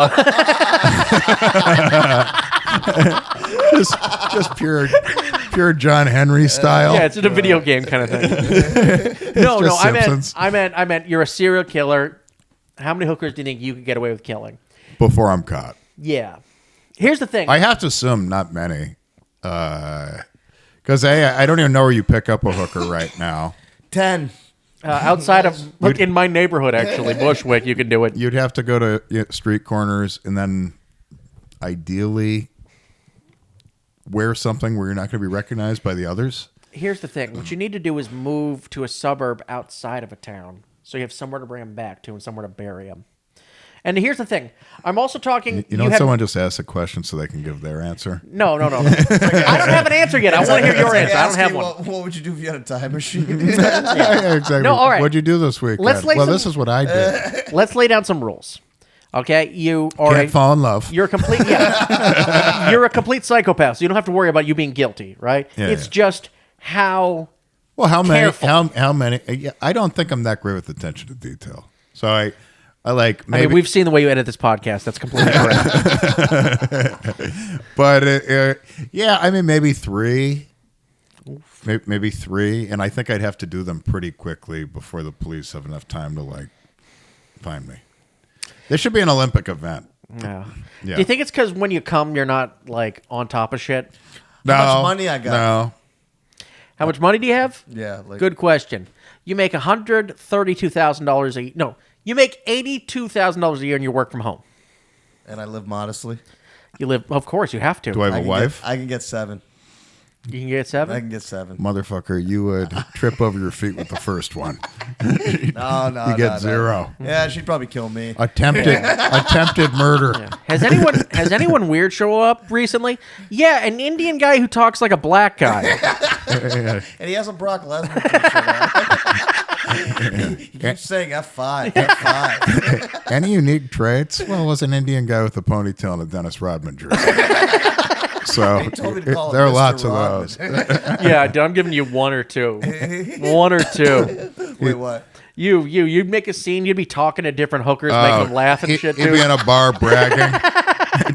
just pure John Henry style. yeah, it's in a video game kind of thing. No, just I Simpsons. meant you're a serial killer. How many hookers do you think you could get away with killing? Before I'm caught. Yeah. Here's the thing. I have to assume not many. Because I don't even know where you pick up a hooker right now. 10. Outside of, look, in my neighborhood, actually, Bushwick, you can do it. You'd have to go to street corners and then ideally wear something where you're not going to be recognized by the others. Here's the thing. What you need to do is move to a suburb outside of a town so you have somewhere to bring them back to and somewhere to bury them. And here's the thing. I'm also talking... You know, someone just asked a question so they can give their answer. No. I don't have an answer yet. I want to hear your answer. I don't have one. What would you do if you had a time machine? Yeah, exactly. No, all right. What'd you do this weekend? This is what I did. Let's lay down some rules. Okay? You are Can't fall in love. You're a complete... Yeah. You're a complete psychopath, so you don't have to worry about you being guilty, right? Yeah, it's yeah. just how... Well, how many? Careful. How many? I don't think I'm that great with attention to detail. So I like. Maybe, I mean, we've seen the way you edit this podcast. That's completely correct. But yeah, I mean, maybe 3. Maybe 3, and I think I'd have to do them pretty quickly before the police have enough time to like find me. This should be an Olympic event. Yeah. Yeah. Do you think it's because when you come, you're not like on top of shit? No, How much money I got? No, How much money do you have? Yeah. Like, Good question. You make $132,000 a year. No, you make $82,000 a year and you work from home. And I live modestly. You live, of course, you have to. do I have a wife? I can get 7. You can get 7? I can get 7. Motherfucker, you would trip over your feet with the first one. No. You get 0. Yeah, she'd probably kill me. Attempted murder. Has anyone weird show up recently? Yeah, an Indian guy who talks like a black guy. And he has a Brock Lesnar t-shirt. He keeps saying F5, F5. Any unique traits? Well, it was an Indian guy with a ponytail and a Dennis Rodman jersey. So told me to call him there are Mr. lots Rodman. of those. Yeah, dude, I'm giving you 1 or 2. 1 or 2. Wait, what? You'd make a scene. You'd be talking to different hookers, make them laugh and shit, He'd be dude. in a bar bragging.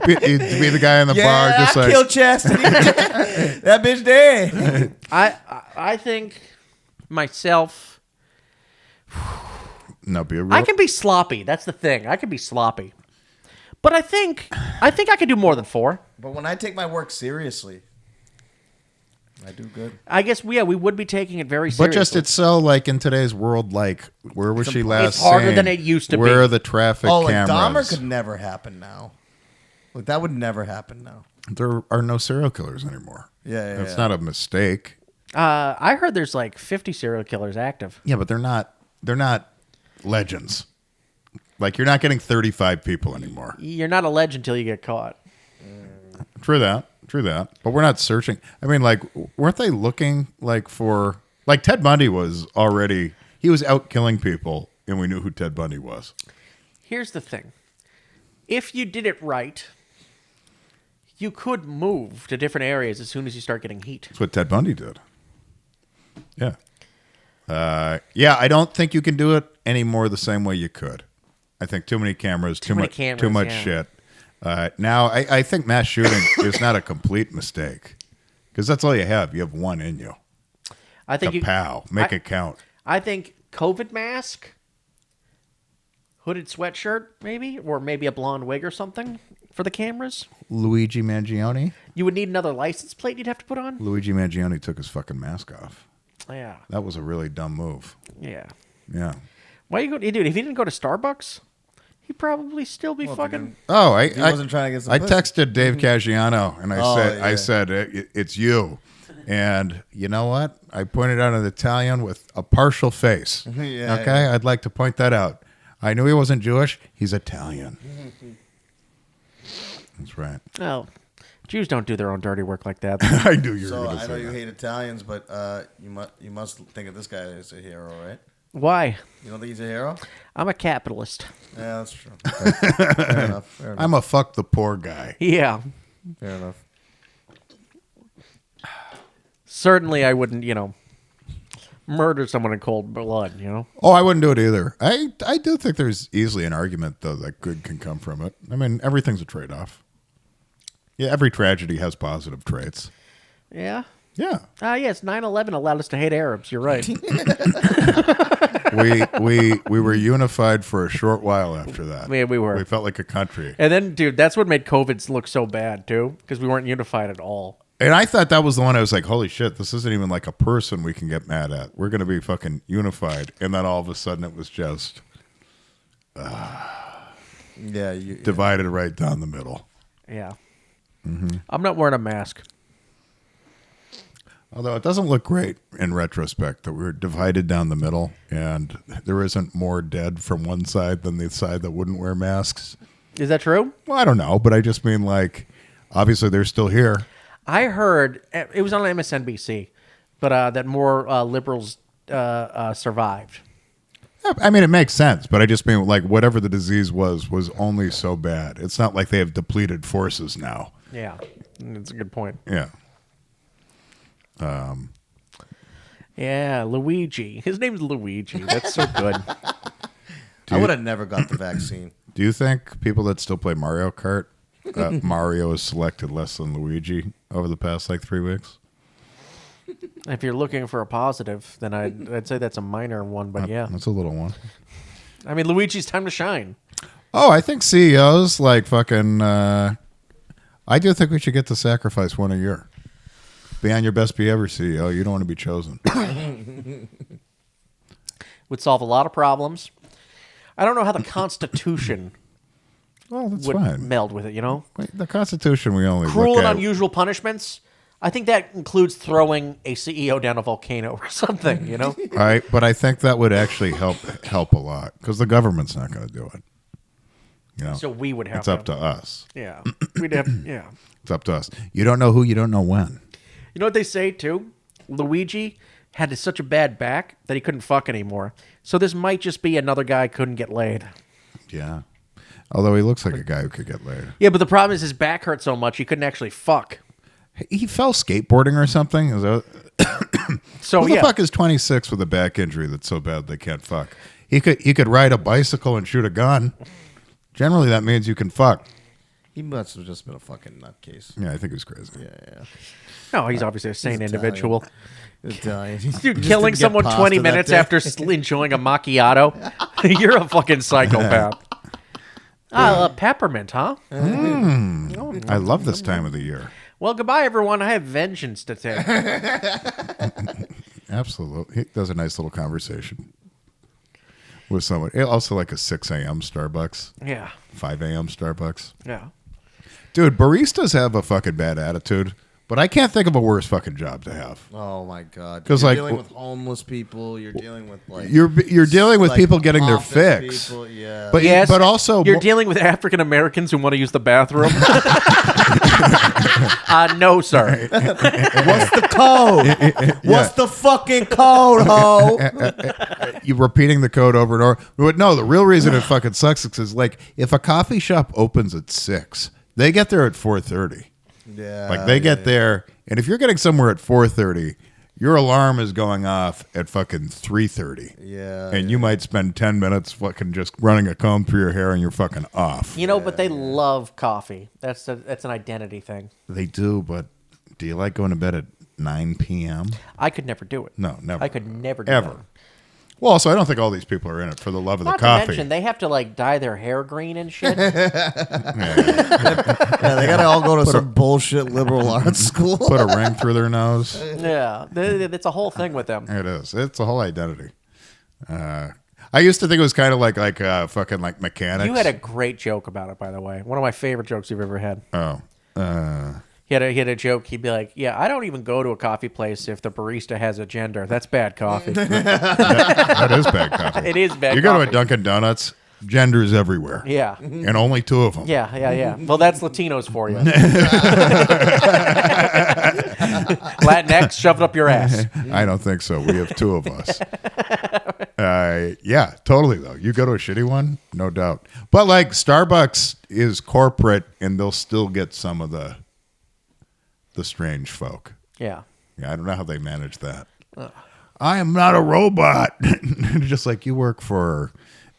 He'd be the guy in the bar just I like... killed Chastity. That bitch dead. I think myself, No, be a real... I can be sloppy. That's the thing. I can be sloppy. But I think I could do more than 4. But when I take my work seriously, I do good. I guess we would be taking it very seriously. But just it's so like in today's world, like where was she last? It's harder seen? than it used to be. Where are the traffic Oh, like cameras? Dahmer could never happen now. Like that would never happen now. There are no serial killers anymore. Yeah, It's not a mistake. I heard there's like 50 serial killers active. Yeah, but they're not legends. Like you're not getting 35 people anymore. You're not a legend until you get caught. True that. True that. But we're not searching. I mean, like, weren't they looking like for like Ted Bundy was already he was out killing people, and we knew who Ted Bundy was. Here's the thing. If you did it right, you could move to different areas as soon as you start getting heat. That's what Ted Bundy did. Yeah. Yeah, I don't think you can do it anymore the same way you could. I think too many cameras, too much shit. Now, I think mass shooting is not a complete mistake because that's all you have. You have one in you. I think Make it count. I think COVID mask, hooded sweatshirt, maybe, or maybe a blonde wig or something for the cameras. Luigi Mangione. You would need another license plate you'd have to put on. Luigi Mangione took his fucking mask off. Yeah. That was a really dumb move. Yeah. Yeah. Why you go? Dude, if he didn't go to Starbucks, he'd probably still be fucking. Oh, He wasn't trying to get some I pussy. texted Dave Caggiano and I yeah. said it's you, and you know what? I pointed out an Italian with a partial face. Yeah, okay, yeah. I'd like to point that out. I knew he wasn't Jewish. He's Italian. That's right. Oh, Jews don't do their own dirty work like that. I knew you were So going to I know say you that. hate Italians, but you must think of this guy as a hero, right? Why? You don't think he's a hero? I'm a capitalist. Yeah, that's true. Fair enough. Fair enough. I'm a fuck the poor guy. Yeah. Fair enough. Certainly, I wouldn't, murder someone in cold blood, Oh, I wouldn't do it either. I do think there's easily an argument though that good can come from it. I mean, everything's a trade-off. Yeah, every tragedy has positive traits. Yeah. Yeah. Yes, 9/11 allowed us to hate Arabs. You're right. we were unified for a short while after that. Yeah, we were. We felt like a country. And then, dude, that's what made COVID look so bad, too, because we weren't unified at all. And I thought that was the one I was like, holy shit, this isn't even like a person we can get mad at. We're going to be fucking unified. And then all of a sudden it was just divided right down the middle. Yeah. Mm-hmm. I'm not wearing a mask. Although it doesn't look great in retrospect that we're divided down the middle and there isn't more dead from one side than the side that wouldn't wear masks. Is that true? Well, I don't know, but I just mean like, obviously they're still here. I heard, it was on MSNBC, but that more liberals survived. I mean, it makes sense, but I just mean like whatever the disease was only so bad. It's not like they have depleted forces now. Yeah, that's a good point. Yeah. Yeah, Luigi. His name's Luigi. That's so good. I would have never got the vaccine. Do you think people that still play Mario Kart, Mario is selected less than Luigi over the past like 3 weeks? If you're looking for a positive, then I'd say that's a minor one, but yeah. That's a little one. I mean, Luigi's time to shine. Oh, I think CEOs like fucking. I do think we should get to sacrifice one a year. Be on your best behavior, CEO. You don't want to be chosen. Would solve a lot of problems. I don't know how the Constitution Oh, that's would fine. meld with it, Wait, the Constitution we only Cruel look and at. unusual punishments. I think that includes throwing a CEO down a volcano or something, Right, but I think that would actually help a lot because the government's not going to do it. So we would have It's up to us. Yeah. We'd have, yeah. It's up to us. You don't know who, you don't know when. You know what they say, too? Luigi had such a bad back that he couldn't fuck anymore. So this might just be another guy couldn't get laid. Yeah. Although he looks like a guy who could get laid. Yeah, but the problem is his back hurt so much he couldn't actually fuck. He fell skateboarding or something. Is that... So Who the fuck is 26 with a back injury that's so bad they can't fuck? He could ride a bicycle and shoot a gun. Generally, that means you can fuck. He must have just been a fucking nutcase. Yeah, I think he's crazy. Yeah. No, he's obviously a sane He's individual. Italian. Dude, killing someone 20 minutes after enjoying a macchiato. You're a fucking psychopath. Peppermint, huh? I love this time of the year. Well, goodbye, everyone. I have vengeance to take. Absolutely. He does a nice little conversation with someone. Also like a 6 a.m. Starbucks. Yeah. 5 a.m. Starbucks. Yeah. Dude, baristas have a fucking bad attitude, but I can't think of a worse fucking job to have. Oh my god! 'Cause, you're like, dealing with homeless people. You're dealing with like You're dealing with like, people getting their office fix. people, yeah. But Yes, but also you're dealing with African Americans who want to use the bathroom. No, sir. What's the code? What's the fucking code, ho? You're repeating the code over and over. But no, the real reason it fucking sucks is like if a coffee shop opens at 6, they get there at 4:30. Yeah. Like they get there, and if you're getting somewhere at 4:30, your alarm is going off at fucking 3:30. Yeah. And you might spend 10 minutes fucking just running a comb through your hair and you're fucking off. You know, but they love coffee. That's an identity thing. They do, but do you like going to bed at 9 p.m.? I could never do it. No, never. I could never do Ever. it. Well, also, I don't think all these people are in it for the love of Not the coffee. to mention, they have to like dye their hair green and shit. Yeah, they gotta all go to some bullshit liberal arts school. Put a ring through their nose. Yeah, it's a whole thing with them. It is. It's a whole identity. I used to think it was kind of like fucking like mechanics. You had a great joke about it, by the way. One of my favorite jokes you've ever had. Oh. He had a joke. He'd be like, "Yeah, I don't even go to a coffee place if the barista has a gender. That's bad coffee." That is bad coffee. It is bad. You go to coffee. a Dunkin' Donuts, genders everywhere. Yeah. And only 2 of them. Yeah. Well, that's Latinos for you. Latinx, shove it up your ass. I don't think so. We have 2 of us. Yeah, totally, though. You go to a shitty one, no doubt. But, like, Starbucks is corporate, and they'll still get some of the strange folk. Yeah. Yeah, I don't know how they manage that. I am not a robot. Just like you work for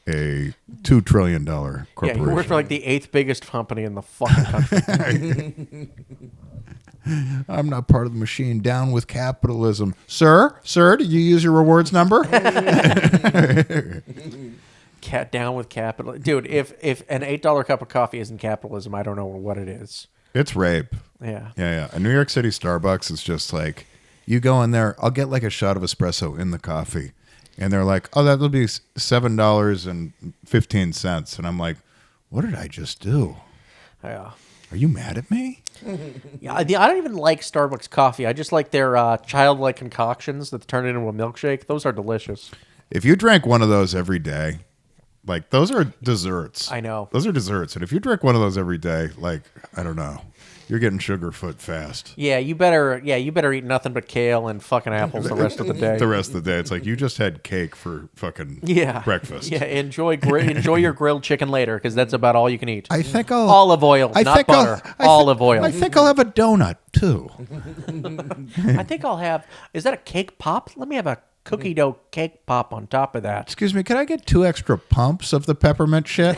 a $2 trillion Yeah, corporation. you work for like the 8th biggest company in the fucking country. I'm not part of the machine. Down with capitalism. Sir, did you use your rewards number? Cat down with capital. Dude, if an $8 cup of coffee isn't capitalism, I don't know what it is. It's rape. Yeah. Yeah. A New York City Starbucks is just like, you go in there, I'll get like a shot of espresso in the coffee. And they're like, oh, that'll be $7.15. And I'm like, what did I just do? Yeah. Are you mad at me? Yeah, I don't even like Starbucks coffee. I just like their childlike concoctions that turn it into a milkshake. Those are delicious. If you drank one of those every day, like those are desserts. I know. Those are desserts. And if you drink one of those every day, like, I don't know, you're getting sugarfoot fast. Yeah, you better eat nothing but kale and fucking apples the rest of the day. The rest of the day, it's like you just had cake for fucking breakfast. Yeah, enjoy your grilled chicken later because that's about all you can eat. I think I'll olive oil, not butter. Olive oil. I think I'll have a donut too. I think I'll have. Is that a cake pop? Let me have a cookie dough cake pop on top of that. Excuse me, can I get 2 extra pumps of the peppermint shit?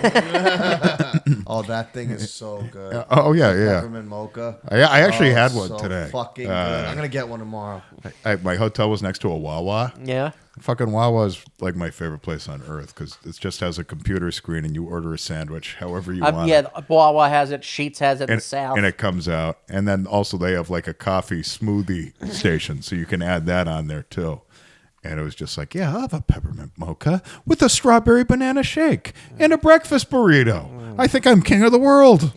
Oh, that thing is so good. Oh yeah. Peppermint mocha. I actually had Oh, one so today. Fucking good. I'm gonna get one tomorrow. My hotel was next to a Wawa. Yeah. Fucking Wawa is like my favorite place on earth because it just has a computer screen and you order a sandwich however you want. Yeah, Wawa has it. Sheetz has it in the And, South. and it comes out. And then also they have like a coffee smoothie station, so you can add that on there too. And it was just like, yeah, I'll have a peppermint mocha with a strawberry banana shake and a breakfast burrito. I think I'm king of the world.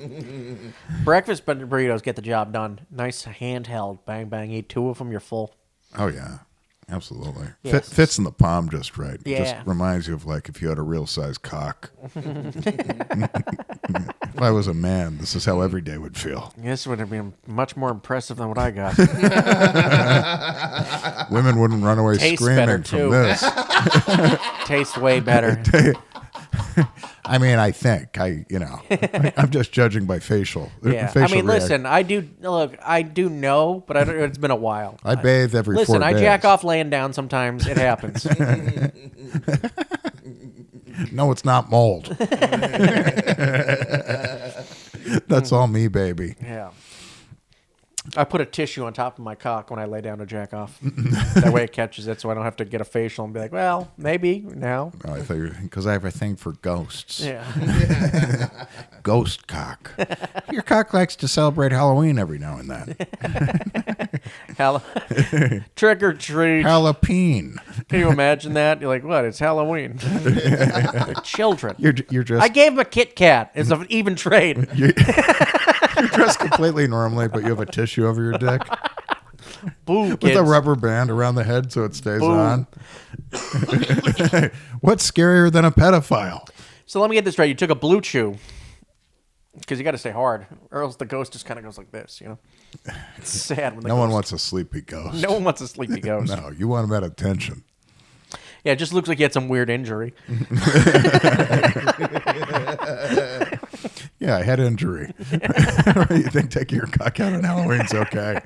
Breakfast burritos get the job done. Nice handheld. Bang, bang. Eat 2 of them, you're full. Oh, yeah. Absolutely. Yes. Fits in the palm just right. It Yeah. just reminds you of like if you had a real size cock. If I was a man, this is how every day would feel. This would have been much more impressive than what I got. Women wouldn't run away Tastes better, screaming from too. this. Tastes way better. I mean, I think I'm just judging by facial. Yeah. facial I mean, reaction. listen, I do know, but it's been a while. I bathe every 4 Listen, days. I jack off laying down sometimes. It happens. No, it's not mold. That's all me, baby. Yeah. I put a tissue on top of my cock when I lay down to jack off. That way it catches it so I don't have to get a facial and be like, well, maybe now. Oh, I thought because I have a thing for ghosts. Yeah. Ghost cock. Your cock likes to celebrate Halloween every now and then. Trick or treat. Halloween. Can you imagine that? You're like, what? It's Halloween. They're children. You're just I gave him a Kit Kat. It's an even trade. you're dressed completely normally, but you have a tissue over your dick Boo, with kids. a rubber band around the head so it stays Boo. on. What's scarier than a pedophile? So let me get this right. You took a Blue Chew Because you got to stay hard, or else the ghost just kind of goes like this, you know? It's sad when the No one ghost- wants a sleepy ghost. No one wants a sleepy ghost. No, you want them at attention. Yeah, it just looks like he had some weird injury. Yeah, head injury. You think taking your cock out on Halloween's okay?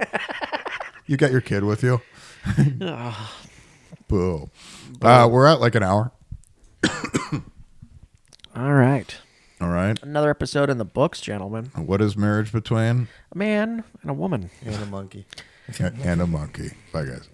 You got your kid with you? Boo. We're at like an hour. All right. All right. Another episode in the books, gentlemen. What is marriage between? A man and a woman. And a monkey. And a monkey. Bye, guys.